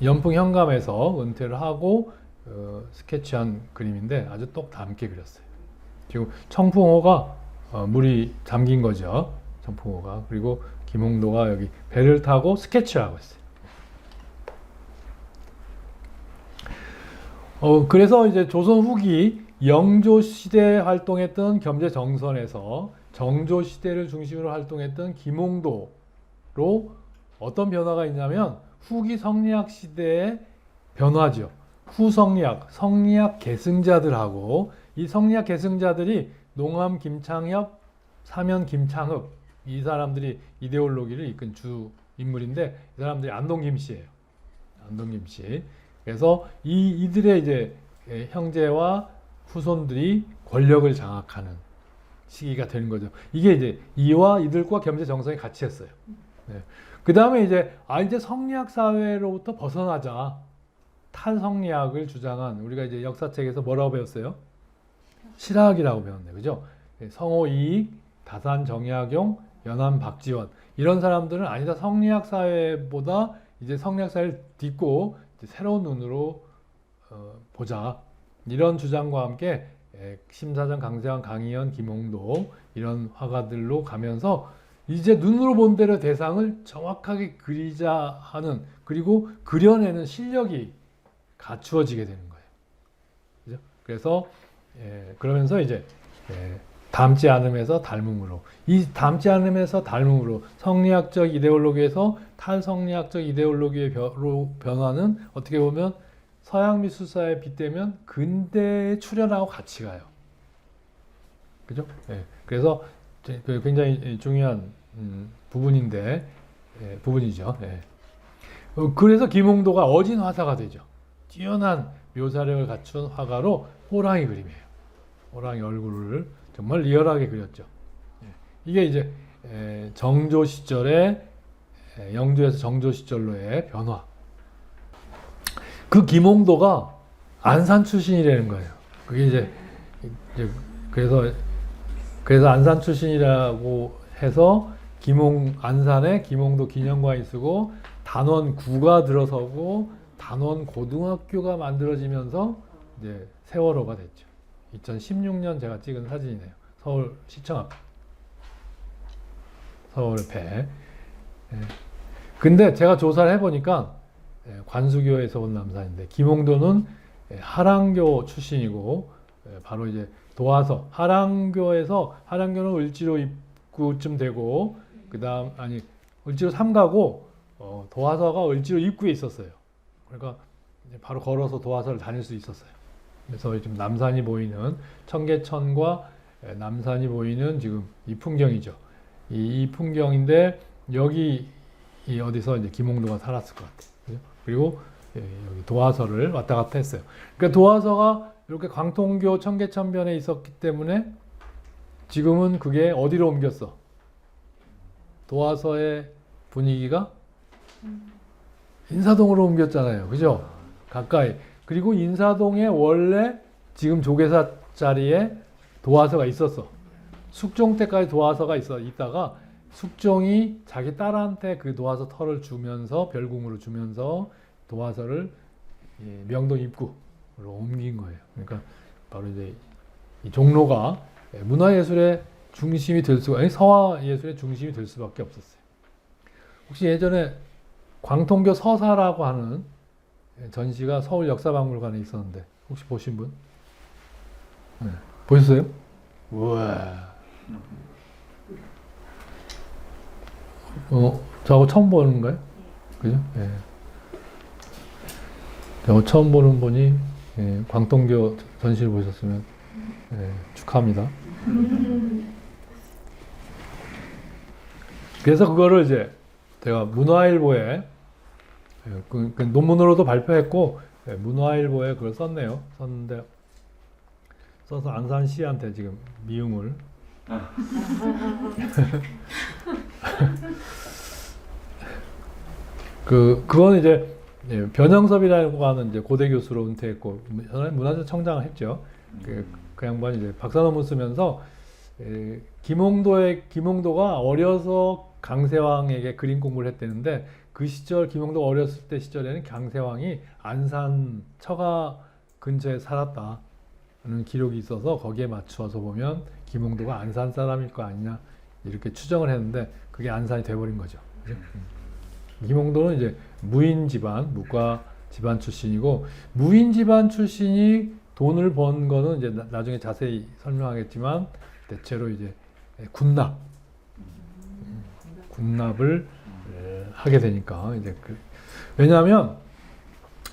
연풍 현감에서 은퇴를 하고 스케치한 그림인데 아주 똑닮게 그렸어요. 지금 청풍호가 물이 잠긴 거죠. 청풍호가. 그리고 김홍도가 여기 배를 타고 스케치를 하고 있어요. 그래서 이제 조선 후기 영조 시대에 활동했던 겸재 정선에서 정조 시대를 중심으로 활동했던 김홍도로 어떤 변화가 있냐면 후기 성리학 시대의 변화죠. 후성리학, 성리학 계승자들하고 이 성리학 계승자들이 농암 김창엽, 사면 김창흡 이 사람들이 이데올로기를 이끈 주 인물인데 이 사람들이 안동 김씨예요. 안동 김씨. 그래서 이들의 이제 형제와 후손들이 권력을 장악하는 시기가 되는 거죠. 이게 이제 이와 이들과 겸재 정선이 같이 했어요. 네. 그 다음에 이제 이제 성리학 사회로부터 벗어나자. 탈성리학을 주장한 우리가 이제 역사책에서 뭐라고 배웠어요? 실학이라고 배웠네요. 그죠? 성호이익, 다산 정약용, 연암 박지원 이런 사람들은 아니다. 성리학 사회보다 이제 성리학 사회를 딛고 이제 새로운 눈으로 보자. 이런 주장과 함께 심사정, 강세환, 강희연, 김홍도 이런 화가들로 가면서 이제 눈으로 본 대로 대상을 정확하게 그리자 하는 그리고 그려내는 실력이 갖추어지게 되는 거예요. 그죠? 그래서 그러면서 이제 닮지 않음에서 닮음으로 이 닮지 않음에서 닮음으로 성리학적 이데올로기에서 탈성리학적 이데올로기의 변화는 어떻게 보면 서양 미술사에 빗대면 근대에 출현하고 같이 가요. 그죠? 그래서 굉장히 중요한 부분인데 부분이죠. 그래서 김홍도가 어진화사가 되죠. 뛰어난 묘사력을 갖춘 화가로 호랑이 그림이에요. 호랑이 얼굴을 정말 리얼하게 그렸죠. 이게 이제 정조 시절에 영조에서 정조 시절로의 변화. 그 김홍도가 안산 출신이라는 거예요. 그게 이제 그래서 안산 출신이라고 해서 안산에 김홍도 기념관이 쓰고 단원구가 들어서고 단원 고등학교가 만들어지면서 이제 세월호가 됐죠. 2016년 제가 찍은 사진이네요. 서울 시청 앞. 서울 배. 근데 제가 조사를 해보니까 관수교에서 온 남산인데 김홍도는 하랑교 출신이고 바로 이제 도화서 하랑교는 을지로 입구쯤 되고 을지로 3가고 도화서가 을지로 입구에 있었어요. 그러니까 바로 걸어서 도화서를 다닐 수 있었어요. 그래서 지금 남산이 보이는 청계천과 남산이 보이는 지금 이 풍경이죠. 이 풍경인데 여기 어디서 이제 김홍도가 살았을 것 같아요. 그죠? 그리고 여기 도화서를 왔다 갔다 했어요. 그러니까 도화서가 이렇게 광통교 청계천변에 있었기 때문에 지금은 그게 어디로 옮겼어? 도화서의 분위기가 인사동으로 옮겼잖아요. 그죠? 가까이. 그리고 인사동에 원래 지금 조계사 자리에 도화서가 있었어. 숙종 때까지 도화서가 있다가 숙종이 자기 딸한테 그 도화서 털을 주면서 별궁으로 주면서 도화서를 명동 입구로 옮긴 거예요. 그러니까 바로 이제 이 종로가 문화예술의 중심이 될 수가, 서화예술의 중심이 될 수밖에 없었어요. 혹시 예전에 광통교 서사라고 하는 전시가 서울 역사박물관에 있었는데 혹시 보신 분? 네. 보셨어요? 우와. 저하고 처음 보는 거예요? 그죠? 예. 저하고 처음 보는 분이 광통교 전시를 보셨으면 축하합니다. 그래서 그거를 이제 제가 문화일보에 그 논문으로도 발표했고 문화일보에 그걸 썼는데 써서 안산시한테 지금 미움을 그건 이제 예, 변형섭이라고 하는 이제 고대 교수로 은퇴했고 문화재 청장을 했죠. 그 양반이 이제 박사 논문 쓰면서 김홍도가 어려서 강세왕에게 그림 공부를 했대는데 그 시절 김홍도가 어렸을 때 시절에는 강세왕이 안산 처가 근처에 살았다는 기록이 있어서 거기에 맞추어서 보면 김홍도가 안산 사람일 거 아니냐 이렇게 추정을 했는데 그게 안산이 돼버린 거죠. 그죠? 김홍도는 이제 무인 집안, 무과 집안 출신이고 무인 집안 출신이 돈을 번 거는 이제 나중에 자세히 설명하겠지만 대체로 이제 군납을 하게 되니까 이제 왜냐하면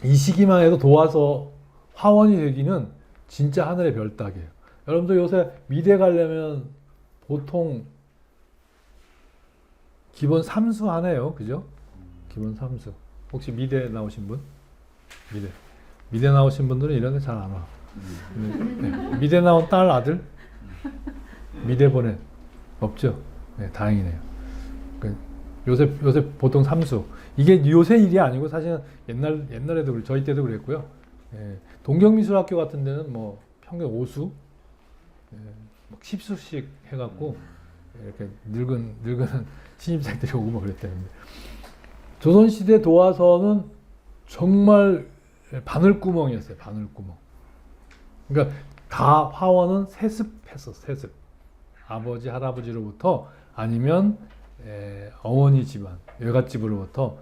이 시기만 해도 도와서 화원이 되기는 진짜 하늘의 별 따기예요. 여러분들 요새 미대 가려면 보통 기본 삼수 하네요, 그죠? 기본 삼수. 혹시 미대 나오신 분? 미대 나오신 분들은 이런 데 잘 안 와. 네. 미대 나온 딸 아들? 미대 보낸 없죠? 네, 다행이네요. 요새 보통 삼수. 이게 요새 일이 아니고 사실은 옛날에도 저희 때도 그랬고요. 예, 동경미술학교 같은 데는 뭐 평균 5수, 예, 10수씩 해갖고 이렇게 늙은 신입생들이 오고 뭐 그랬다는데 조선시대 도화서는 정말 바늘구멍이었어요. 바늘구멍. 그러니까 다 화원은 세습했어. 세습. 아버지 할아버지로부터 아니면 어머니 집안 외갓집으로부터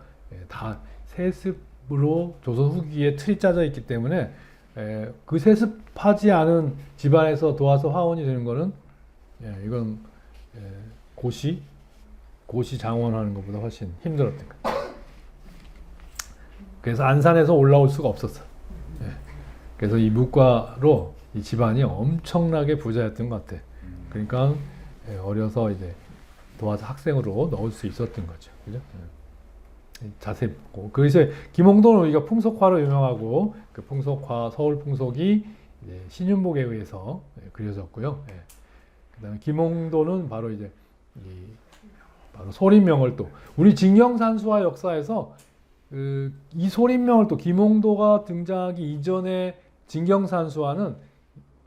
다 세습으로 조선 후기에 틀이 짜져 있기 때문에 그 세습하지 않은 집안에서 도와서 화원이 되는 거는 이건 고시 장원하는 것보다 훨씬 힘들었던 거예요. 그래서 안산에서 올라올 수가 없었어. 그래서 이 무과로 이 집안이 엄청나게 부자였던 것 같아. 그러니까 어려서 이제 도와서 학생으로 넣을 수 있었던 거죠. 그죠? 자세히 보고. 그래서 김홍도는 우리가 풍속화로 유명하고 그 풍속화, 서울 풍속이 신윤복에 의해서 그려졌고요. 그다음에 김홍도는 바로 이제 바로 소림명월도. 우리 진경산수화 역사에서 이 소림명월도 김홍도가 등장하기 이전에 진경산수화는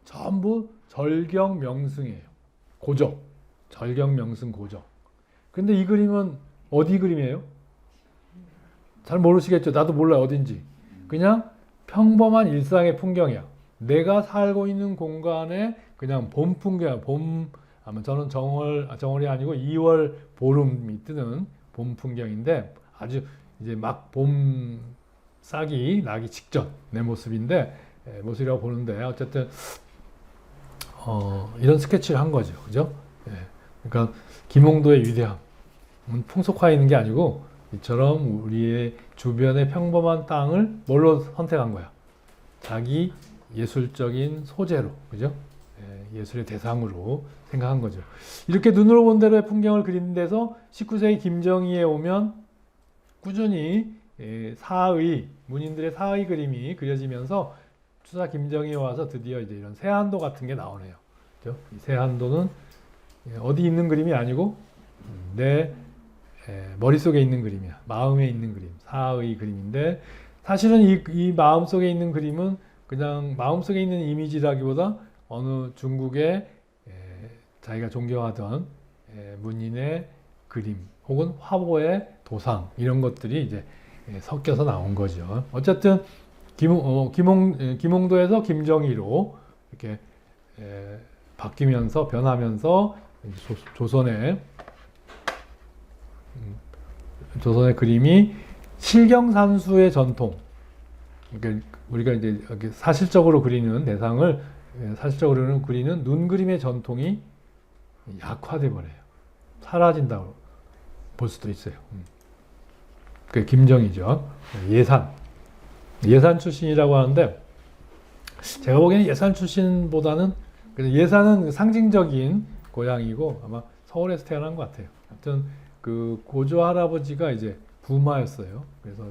전부 절경명승이에요. 고적. 절경명승 고적. 근데 이 그림은 어디 그림이에요? 잘 모르시겠죠? 나도 몰라요. 어딘지. 그냥 평범한 일상의 풍경이야. 내가 살고 있는 공간에 그냥 봄 풍경이야. 아마 저는 정월이 아니고 2월 보름이 뜨는 봄 풍경인데 아주 이제 막 봄 싹이 나기 직전 내 모습인데 모습이라고 보는데 어쨌든 이런 스케치를 한 거죠. 그죠? 그러니까 김홍도의 위대함은 풍속화에 있는 게 아니고 이처럼 우리의 주변의 평범한 땅을 뭘로 선택한 거야? 자기 예술적인 소재로, 그죠? 예술의 대상으로 생각한 거죠. 이렇게 눈으로 본 대로의 풍경을 그리는 데서 19세기 김정희에 오면 꾸준히 문인들의 사의 그림이 그려지면서 추사 김정희에 와서 드디어 이제 이런 세한도 같은 게 나오네요. 그죠? 이 세한도는 어디 있는 그림이 아니고 내 머릿속에 있는 그림이야. 마음에 있는 그림, 사의 그림인데 사실은 이 마음속에 있는 그림은 그냥 마음속에 있는 이미지라기보다 어느 중국의 자기가 존경하던 문인의 그림 혹은 화보의 도상 이런 것들이 이제 섞여서 나온 거죠. 어쨌든 김홍도에서 김정희로 이렇게 바뀌면서 변하면서 조선의 그림이 실경산수의 전통. 그러니까 우리가 이제 사실적으로 그리는 대상을 사실적으로는 그리는 눈 그림의 전통이 약화돼 버려요. 사라진다고 볼 수도 있어요. 그 김정희죠. 예산 출신이라고 하는데 제가 보기에는 예산 출신보다는 예산은 상징적인 고향이고 아마 서울에서 태어난 것 같아요. 하여튼 그 고조 할아버지가 이제 부마였어요. 그래서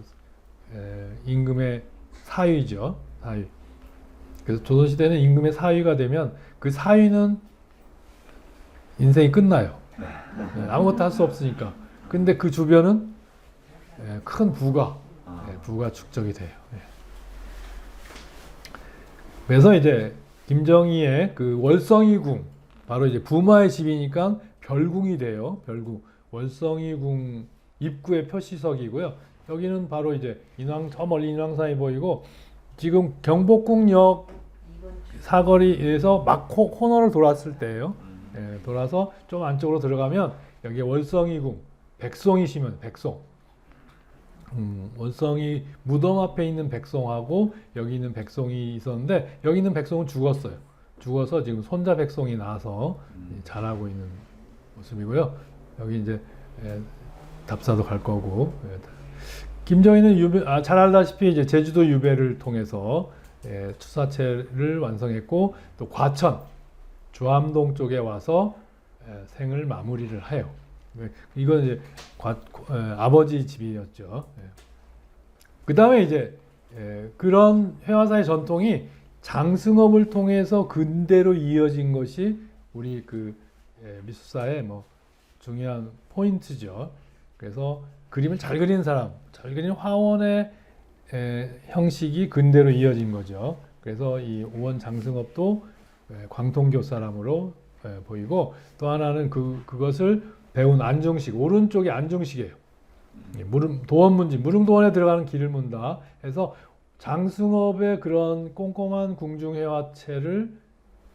임금의 사위죠. 사위. 그래서 조선시대는 임금의 사위가 되면 그 사위는 인생이 끝나요. 아무것도 할 수 없으니까. 근데 그 주변은 큰 부가, 부가 축적이 돼요. 예. 그래서 이제 김정희의 그 월성이궁, 바로 이제 부마의 집이니까 별궁이 돼요. 별궁. 월성이궁 입구의 표시석이고요. 여기는 바로 이제 저 멀리 인왕산이 보이고, 지금 경복궁역 사거리에서 막 코너를 돌았을 때예요. 예, 돌아서 좀 안쪽으로 들어가면 여기 월성이궁, 백송이시면 백송. 월성이 무덤 앞에 있는 백송하고 여기 있는 백송이 있었는데, 여기 있는 백송은 죽었어요. 죽어서 지금 손자 백송이 나와서 자라고 있는 모습이고요. 여기 이제 답사도 갈 거고. 김정희는 잘 알다시피 이제 제주도 유배를 통해서 추사체를 완성했고, 또 과천, 주암동 쪽에 와서 생을 마무리를 해요. 이건 이제 아버지 집이었죠. 그 다음에 이제 그런 회화사의 전통이 장승업을 통해서 근대로 이어진 것이 우리 그 미술사의 뭐 중요한 포인트죠. 그래서 그림을 잘 그리는 사람, 잘 그리는 화원의 형식이 근대로 이어진 거죠. 그래서 이 오원 장승업도 광통교 사람으로 보이고, 또 하나는 그것을 배운 안중식, 오른쪽이 안중식이에요. 도원문지, 무릉도원에 들어가는 길을 문다 해서 장승업의 그런 꼼꼼한 궁중회화체를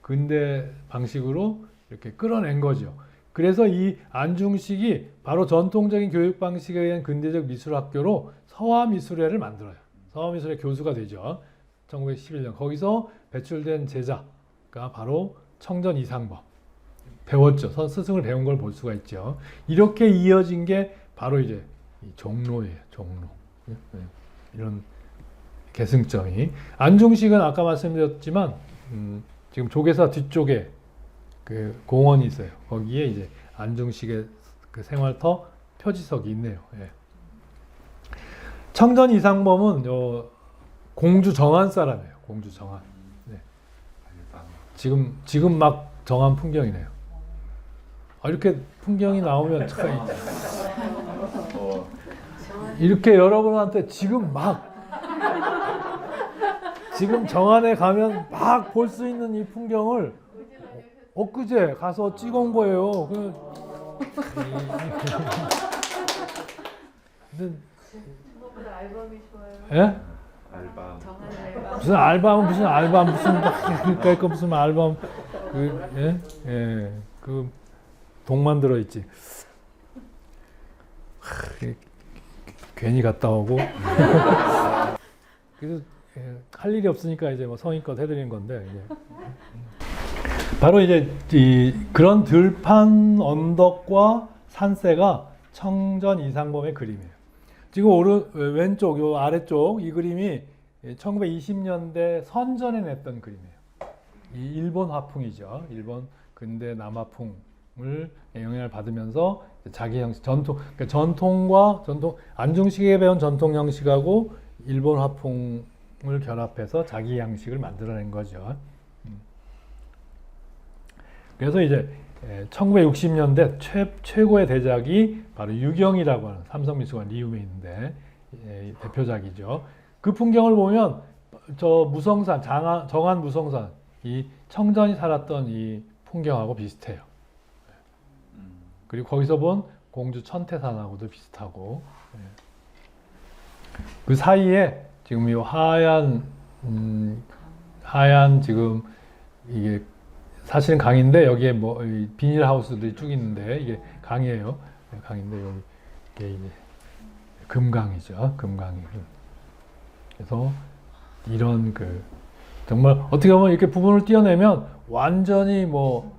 근대 방식으로 이렇게 끌어낸 거죠. 그래서 이 안중식이 바로 전통적인 교육 방식에 의한 근대적 미술학교로 서화미술회를 만들어요. 서화미술회 교수가 되죠. 1911년. 거기서 배출된 제자가 바로 청전 이상범. 배웠죠. 스승을 배운 걸 볼 수가 있죠. 이렇게 이어진 게 바로 이제 종로예요. 종로. 이런 계승점이. 안중식은 아까 말씀드렸지만 지금 조계사 뒤쪽에 그 공원이 있어요. 거기에 이제 안중식의 그 생활터 표지석이 있네요. 예. 청전 이상범은 공주 정안 사람이에요. 공주 정안. 네. 지금 막 정안 풍경이네요. 이렇게 풍경이 나오면 참 이렇게 여러분한테 지금 정안에 가면 막 볼 수 있는 이 풍경을 엊그제 가서 찍어온 거예요. 저보다 앨범이 좋아요. 예? 알밤. 무슨 알밤은 무슨 알밤 무슨 알밤 그 동만 들어 있지. 괜히 갔다 오고. 그래서 할 일이 없으니까 이제 뭐 성의껏 해드리는 건데. 바로 이제 그런 들판 언덕과 산세가 청전 이상범의 그림이에요. 지금 왼쪽, 요 아래쪽 이 그림이 1920년대 선전에 냈던 그림이에요. 이 일본 화풍이죠. 일본 근대 남화풍을 영향을 받으면서 자기 형식, 그러니까 전통과 안중식에 배운 전통 형식하고 일본 화풍을 결합해서 자기 양식을 만들어낸 거죠. 그래서 이제 1960년대 최고의 대작이 바로 유경이라고 하는 삼성미술관 리움에 있는데 대표작이죠. 그 풍경을 보면 저 무성산, 정안 무성산, 이 청전이 살았던 이 풍경하고 비슷해요. 그리고 거기서 본 공주 천태산하고도 비슷하고, 그 사이에 지금 이 하얀 지금 이게 사실은 강인데 여기에 뭐 비닐하우스들이 쭉 있는데 이게 강이에요. 강인데 여기 이게 이제 금강이죠. 금강이. 그래서 이런 정말 어떻게 보면 이렇게 부분을 띄어내면 완전히 뭐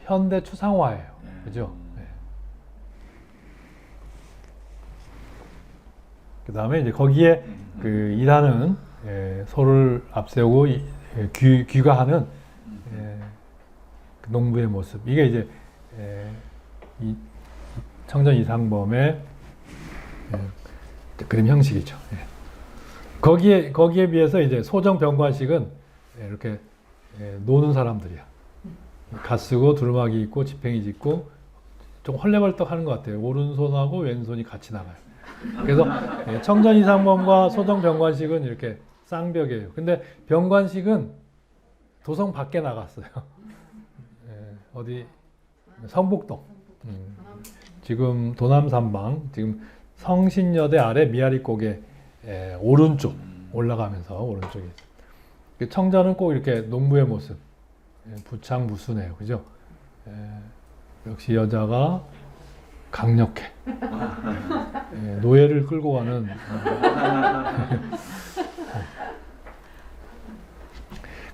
현대 추상화예요. 그죠? 네. 그 다음에 이제 거기에 일하는 소를 앞세우고 귀가하는 농부의 모습. 이게 이제 이 청전 이상범의 그림 형식이죠. 거기에 비해서 이제 소정 병관식은 이렇게 노는 사람들이야. 갓 쓰고 두루마기 입고 지팽이 짚고 좀 헐레벌떡 하는 것 같아요. 오른손하고 왼손이 같이 나가요. 그래서 청전 이상범과 소정 병관식은 이렇게 쌍벽이에요. 근데 병관식은 도성 밖에 나갔어요. 어디 성북동. 지금 도남산방, 지금 성신여대 아래 미아리곡의 오른쪽 올라가면서 오른쪽에 있어요. 청전은 꼭 이렇게 농부의 모습, 부창무순해요, 그죠? 역시 여자가 강력해. 노예를 끌고 가는.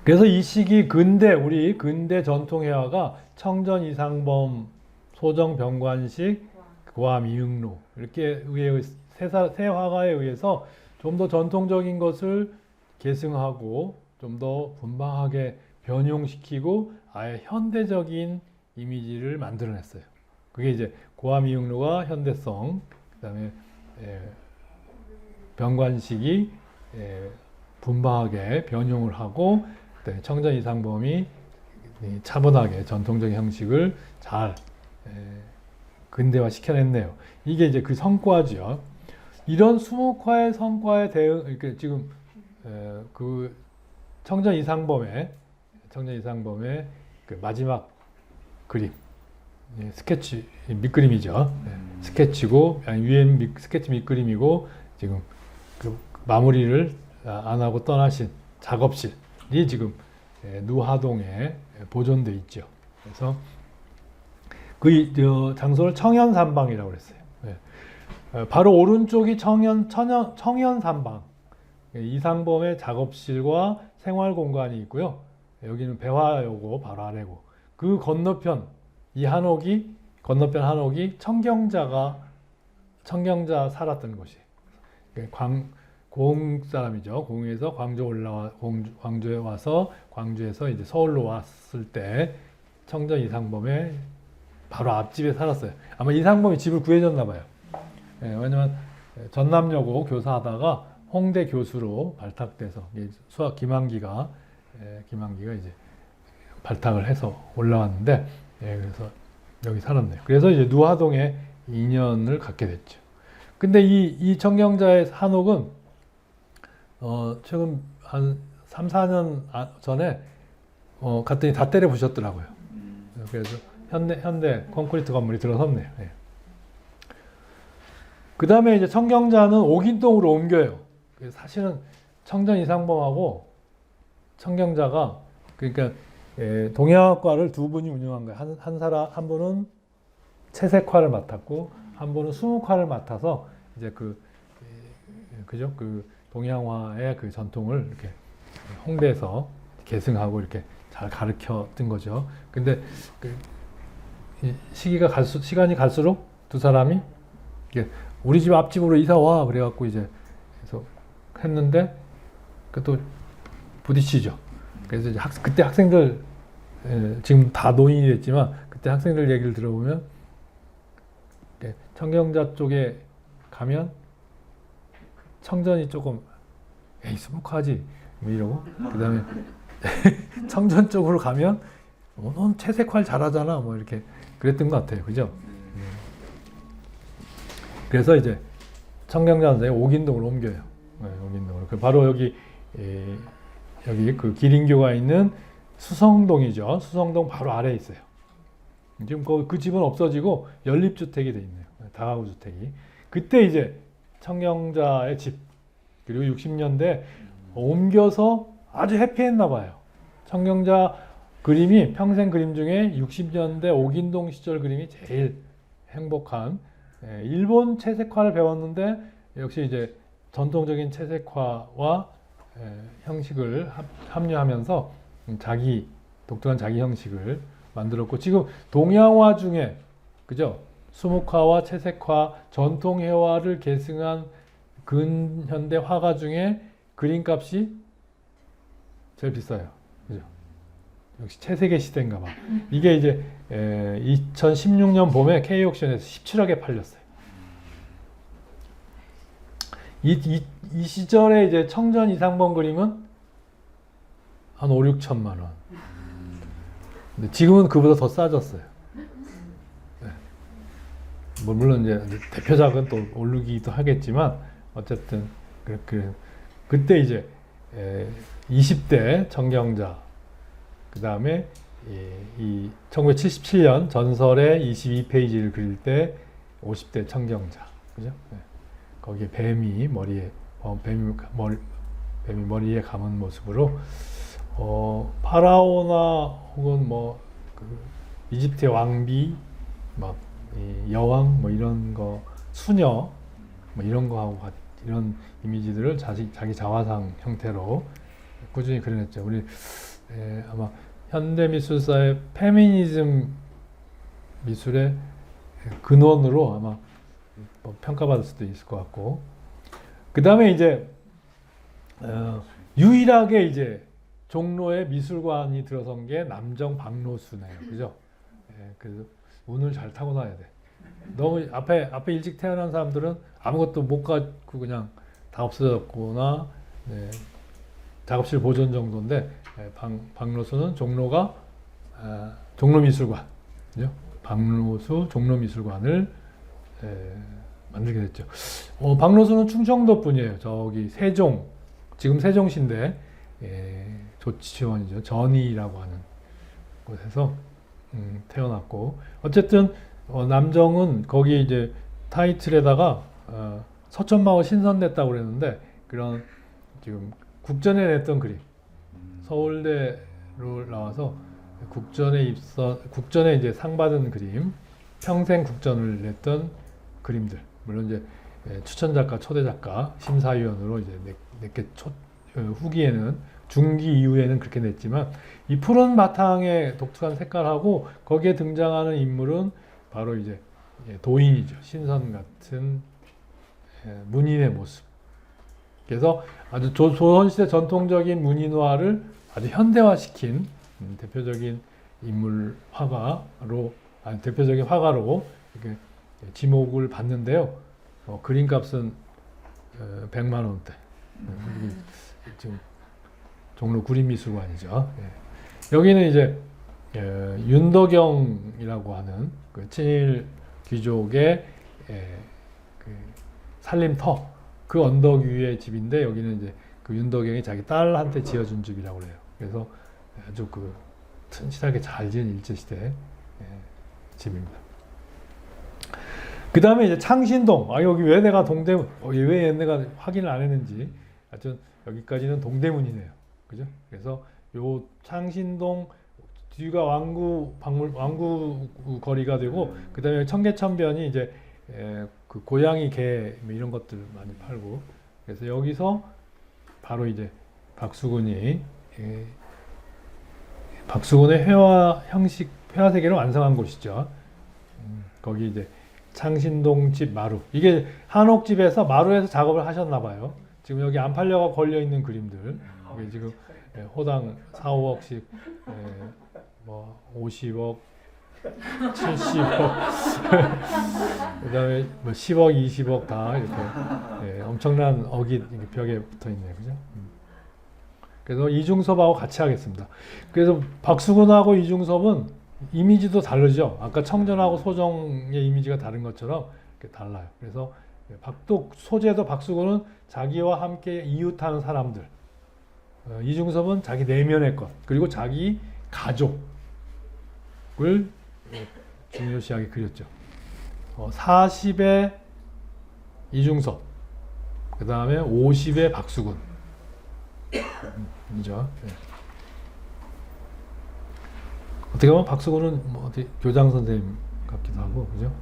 그래서 이 시기 우리 근대 전통 회화가 청전 이상범, 소정 병관식, 고암 이응로 이렇게 세 화가에 의해서 좀 더 전통적인 것을 계승하고 좀 더 분방하게 변형시키고 아예 현대적인 이미지를 만들어냈어요. 그게 이제 고암 이응로가 현대성, 그다음에 병관식이 분방하게 변형을 하고, 그다음에 청전 이상범이 차분하게 전통적인 형식을 잘 근대화 시켜냈네요. 이게 이제 그 성과죠. 이런 수묵화의 성과에 대응, 이렇게 지금 그 청전 이상범의 그 마지막 그림, 스케치 밑그림이죠. 스케치고 위엔 스케치 밑그림이고, 지금 그 마무리를 안 하고 떠나신 작업실이 지금 누하동에 보존돼 있죠. 그래서 그 장소를 청현산방이라고 그랬어요. 바로 오른쪽이 청현산방, 이상범의 작업실과 생활 공간이 있고요. 여기는 배화요고 바로 아래고, 그 건너편 한옥이 청경자 살았던 곳이에요. 고흥 사람이죠. 고흥에서 광주에 와서 광주에서 이제 서울로 왔을 때 청전 이상범의 바로 앞집에 살았어요. 아마 이상범이 집을 구해줬나 봐요. 왜냐면 전남여고 교사하다가 홍대 교수로 발탁돼서 수학 김한기가 이제 발탁을 해서 올라왔는데, 그래서 여기 살았네요. 그래서 이제 누하동에 인연을 갖게 됐죠. 근데 이 청경자의 한옥은 최근 한 3, 4년 전에 갔더니 다 때려 부셨더라고요. 그래서 현대 콘크리트 건물이 들어섰네요. 그 다음에 이제 청경자는 옥인동으로 옮겨요. 사실은 청전 이상범하고 청경자가, 그러니까 동양학과를 두 분이 운영한 거예요. 한 분은 채색화를 맡았고 한 분은 수묵화를 맡아서 이제 그 동양화의 그 전통을 이렇게 홍대에서 계승하고 이렇게 잘 가르쳤던 거죠. 근데 시간이 갈수록 두 사람이 우리 집 앞집으로 이사 와 그래갖고 이제 계속 했는데 또 부딪히죠. 그래서 이제 그때 학생들, 지금 다 노인이 됐지만 그때 학생들 얘기를 들어보면 청경자 쪽에 가면 청전이 조금 수묵하지 뭐 이러고, 그 다음에 청전 쪽으로 가면 넌 채색활 잘하잖아 뭐 이렇게 그랬던 것 같아요. 그죠? 그래서 이제 청경자는 옥인동으로 옮겨요. 옥인동으로. 바로 여기 그 기린교가 있는 수성동이죠. 수성동 바로 아래에 있어요. 지금 그 집은 없어지고 연립주택이 돼 있네요. 다가구 주택이. 그때 이제 청경자의 집, 그리고 60년대 옮겨서 아주 해피했나 봐요. 청경자 그림이 평생 그림 중에 60년대 옥인동 시절 그림이 제일 행복한, 일본 채색화를 배웠는데 역시 이제 전통적인 채색화와 형식을 합류하면서 독특한 자기 형식을 만들었고, 지금 동양화 중에 그죠? 수묵화와 채색화, 전통회화를 계승한 근현대 화가 중에 그림값이 제일 비싸요. 그죠? 역시 채색의 시대인가 봐. 이게 이제 2016년 봄에 K옥션에서 17억에 팔렸어요. 이 시절에 이제 청전 이상범 그림은 한 5, 6천만 원. 근데 지금은 그보다 더 싸졌어요. 뭐 물론 이제 대표작은 또 오르기도 하겠지만 어쨌든 그때 이제 20대 청경자, 그 다음에 이 1977년 전설의 22페이지를 그릴 때 50대 청경자, 그죠? 네. 거기에 뱀이 머리에 머리에 감은 모습으로 파라오나 혹은 뭐 이집트의 왕비, 막 여왕 뭐 이런 거, 수녀 뭐 이런 거하고 이런 이미지들을 자기 자화상 형태로 꾸준히 그려냈죠. 우리 아마 현대 미술사의 페미니즘 미술의 근원으로 아마 뭐 평가받을 수도 있을 것 같고, 그 다음에 이제 유일하게 이제 종로에 미술관이 들어선 게 남정 박노수네요, 그죠? 그래서 운을 잘 타고나야 돼. 너무 앞에 일찍 태어난 사람들은 아무것도 못 갖고 그냥 다 없어졌거나, 네, 작업실 보존 정도인데, 박노수는 종로가 종로미술관, 그죠? 박노수 종로미술관을 만들게 됐죠. 박노수는 충청도 분이에요. 저기 세종, 지금 세종시인데 조치원이죠. 전이라고 하는 곳에서 태어났고, 어쨌든 남정은 거기 이제 타이틀에다가 서천마을 신선됐다고 그랬는데, 그런 지금 국전에 냈던 그림, 서울대로 나와서 국전에 이제 상 받은 그림, 평생 국전을 냈던 그림들, 물론 이제 추천 작가, 초대 작가, 심사위원으로 이제 냈게, 후기에는, 중기 이후에는 그렇게 냈지만, 이 푸른 바탕의 독특한 색깔하고 거기에 등장하는 인물은 바로 이제 도인이죠. 신선 같은 문인의 모습. 그래서 아주 조선시대 전통적인 문인화를 아주 현대화시킨 대표적인 인물 화가로, 대표적인 화가로 이렇게 지목을 받는데요. 그림값은 100만 원대. 지금 종로 구림미술관이죠. 여기는 이제 윤덕영이라고 하는 그 친일 귀족의 그 살림터, 그 언덕 위의 집인데, 여기는 이제 그 윤덕영이 자기 딸한테 지어준 집이라고 그래요. 그래서 아주 그 튼실하게 잘 지은 일제시대 집입니다. 그 다음에 이제 창신동. 여기 왜 내가 왜 얘네가 확인을 안 했는지. 하여튼 여기까지는 동대문이네요. 그죠? 그래서 요 창신동 뒤가 왕구 거리가 되고, 그 다음에 청계천변이 이제 그 고양이 개 이런 것들 많이 팔고, 그래서 여기서 바로 이제 박수근의 회화 세계를 완성한 곳이죠. 거기 이제 창신동 집 마루, 이게 한옥집에서 마루에서 작업을 하셨나 봐요. 지금 여기 안 팔려가 걸려 있는 그림들, 이게 지금 호당 4, 5억씩, 뭐 50억, 70억, 그다음에 뭐 10억, 20억 다 이렇게 엄청난 억이 벽에 붙어 있네요, 그죠? 그래서 이중섭하고 같이 하겠습니다. 그래서 박수근하고 이중섭은 이미지도 다르죠. 아까 청전하고 소정의 이미지가 다른 것처럼 달라요. 그래서 소재도 박수근은 자기와 함께 이웃하는 사람들, 이중섭은 자기 내면의 것, 그리고 자기 가족을 중요시하게 그렸죠. 40의 이중섭, 그 다음에 50의 박수근. 이죠. 어떻게 보면 박수근은 뭐 어디 교장 선생님 같기도 하고, 그죠?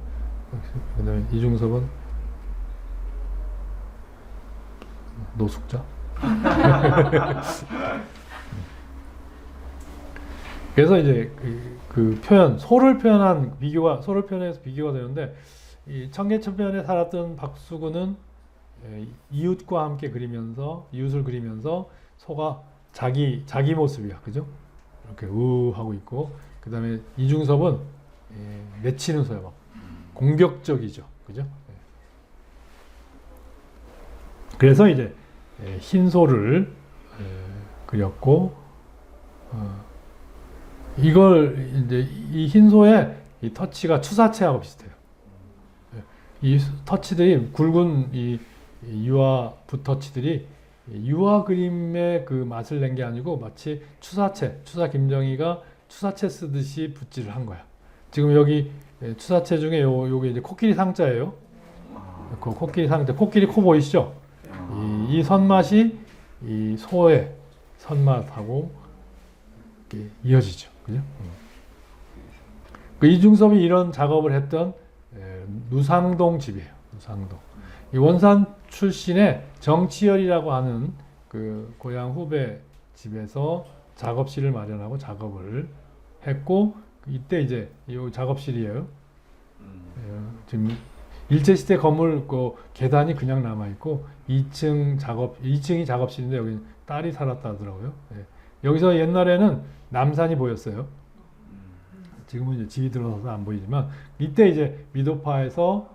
그 다음에 이중섭은 노숙자. 그래서 이제 그 표현, 소를 표현해서 비교가 되는데, 이 청계천변에 살았던 박수근은 이웃과 함께 이웃을 그리면서 소가 자기 모습이야, 그죠? 이렇게 하고 있고, 그 다음에 이중섭은 맺히는 소야, 막 공격적이죠, 그죠? 그래서 이제 흰 소를 그렸고, 이걸 이제 이 흰 소의 이 터치가 추사체하고 비슷해요. 이 터치들이 굵은 이 유화 붓터치들이 유화 그림의 그 맛을 낸 게 아니고 마치 추사 김정희가 추사체 쓰듯이 붓질을 한 거야. 지금 여기 추사체 중에 요게 이제 코끼리 상자예요. 그 코끼리 상자, 코끼리 코 보이시죠? 이 선맛이 이 소의 선맛하고 이렇게 이어지죠. 그죠? 그 이중섭이 이런 작업을 했던 누상동 집이에요. 누상동. 이 원산 출신의 정치열이라고 하는 그 고향 후배 집에서 작업실을 마련하고 작업을 했고, 이때 이제 이 작업실이에요. 지금 일제시대 건물 그 계단이 그냥 남아 있고 2층이 작업실인데 여기 딸이 살았다 하더라고요. 예. 여기서 옛날에는 남산이 보였어요. 지금은 이제 집이 들어서서 안 보이지만 이때 이제 미도파에서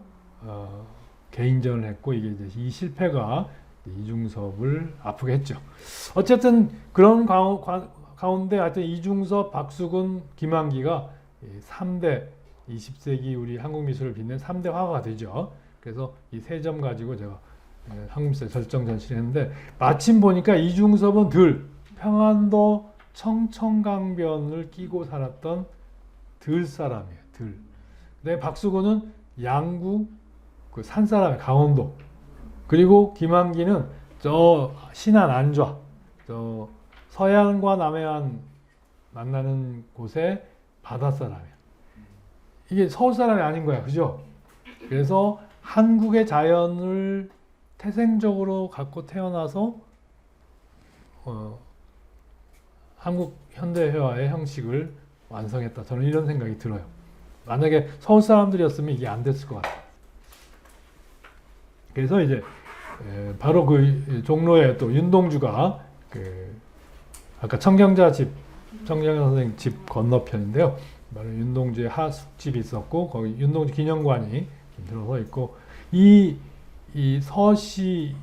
개인전을 했고, 이게 이제 이 실패가 이중섭을 아프게 했죠. 어쨌든 그런 가운데 하여튼 이중섭, 박수근, 김한기가 3대 20세기 우리 한국 미술을 빛낸 3대 화가가 되죠. 그래서 이 세 점 가지고 제가 한국 미술 절정 전시를 했는데, 마침 보니까 이중섭은 평안도 청천강변을 끼고 살았던 들 사람이에요. 들. 근데 박수근은 양구 그 산 사람이에요. 강원도. 그리고 김한기는 저 신안 안좌, 저 서해안과 남해안 만나는 곳에 바다 사람이에요. 이게 서울 사람이 아닌 거야, 그죠? 그래서 한국의 자연을 태생적으로 갖고 태어나서 한국 현대회화의 형식을 완성했다. 저는 이런 생각이 들어요. 만약에 서울 사람들이었으면 이게 안 됐을 것 같아요. 그래서 이제 바로 그 종로에 또 윤동주가 그 아까 청경자 선생님 집 건너편인데요. 바로 윤동주의 하숙집이 있었고, 거기 윤동주 기념관이 들어서 있고, 이 서시와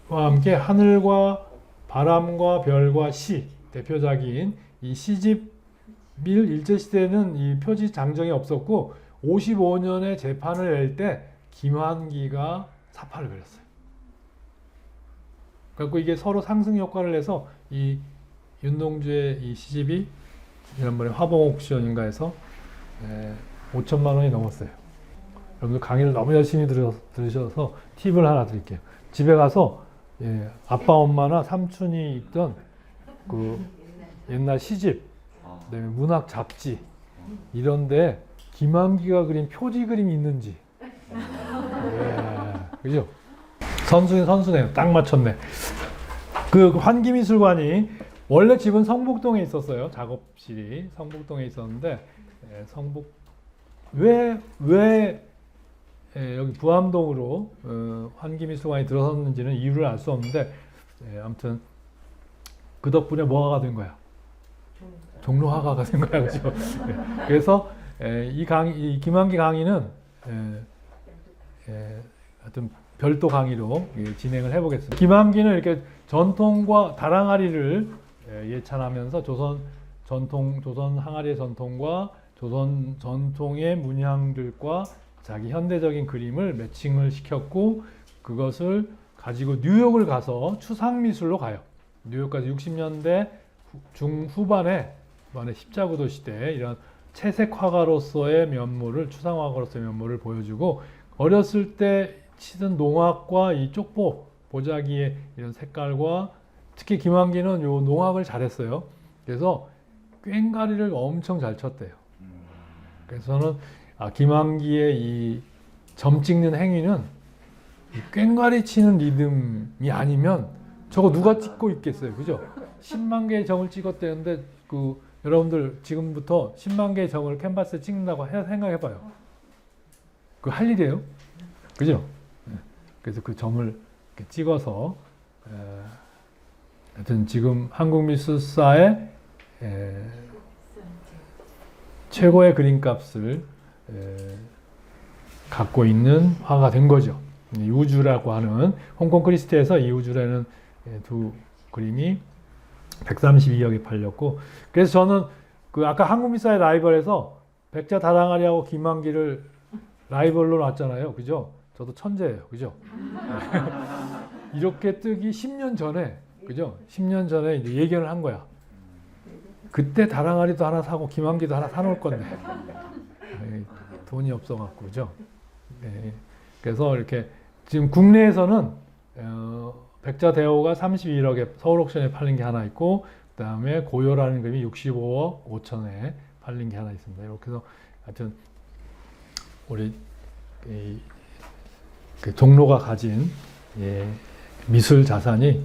함께 하늘과 바람과 별과 시 대표작인 이 시집 일제시대에는 이 표지 장정이 없었고 55년에 재판을 낼 때 김환기가 사파를 그렸어요. 그래서 이게 서로 상승 효과를 내서 이 윤동주의 이 시집이 지난번에 화봉 옥션인가 해서 5천만 원이 넘었어요. 여러분들 강의를 너무 열심히 들으셔서 팁을 하나 드릴게요. 집에 가서 아빠 엄마나 삼촌이 있던 그 옛날 시집, 그다음에 문학 잡지 이런데 김한기가 그린 표지 그림이 있는지. 그죠? 선수네요. 딱 맞췄네. 그 환기미술관이 원래 집은 성북동에 있었어요. 작업실이 성북동에 있었는데 왜 여기 부암동으로 환기미술관이 들어섰는지는 이유를 알 수 없는데, 아무튼 그 덕분에 뭐가 된 거야? 종로화가가 된 거야, 그렇죠? 그래서 이 김한기 강의는 하여튼 별도 강의로 진행을 해보겠습니다. 김한기는 이렇게 전통과 다랑아리를 예찬하면서 조선 항아리의 전통과 조선 전통의 문양들과 자기 현대적인 그림을 매칭을 시켰고, 그것을 가지고 뉴욕을 가서 추상미술로 가요. 뉴욕까지 60년대 중후반에 십자구도 시대 이런 채색 화가로서의 면모를, 추상 화가로서의 면모를 보여주고, 어렸을 때 치던 농악과 이 쪽보 보자기의 이런 색깔과, 특히 김한기는 요 농악을 잘했어요. 그래서 꽹과리를 엄청 잘 쳤대요. 그래서 저는 김한기의 이 점 찍는 행위는 이 꽹과리 치는 리듬이 아니면 저거 누가 찍고 있겠어요, 그죠? 10만 개의 점을 찍었대는데 여러분들 지금부터 10만 개의 점을 캔버스에 찍는다고 생각해봐요. 그거 할 일이에요, 그죠? 그래서 그 점을 이렇게 찍어서 하여튼 지금 한국 미술사의 최고의 그림값을 갖고 있는 화가 된 거죠. 이우주라고 하는 홍콩 크리스티에서 이우주라는 두 그림이 132억에 팔렸고, 그래서 저는 아까 한국미사의 라이벌에서 백자 다랑아리하고 김한기를 라이벌로 났잖아요. 그죠? 저도 천재예요. 그죠? 이렇게 뜨기 10년 전에, 그죠? 10년 전에 이제 예견을 한 거야. 그때 다랑아리도 하나 사고 김한기도 하나 사놓을 건데 돈이 없어갖고, 그죠? 네. 그래서 이렇게 지금 국내에서는 백자대호가 31억에 서울 옥션에 팔린 게 하나 있고, 그 다음에 고요라는 그림이 65억 5천에 팔린 게 하나 있습니다. 이렇게 해서 하여튼 우리 그 종로가 가진 미술 자산이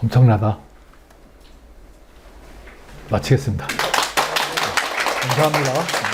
엄청나다. 마치겠습니다. 감사합니다.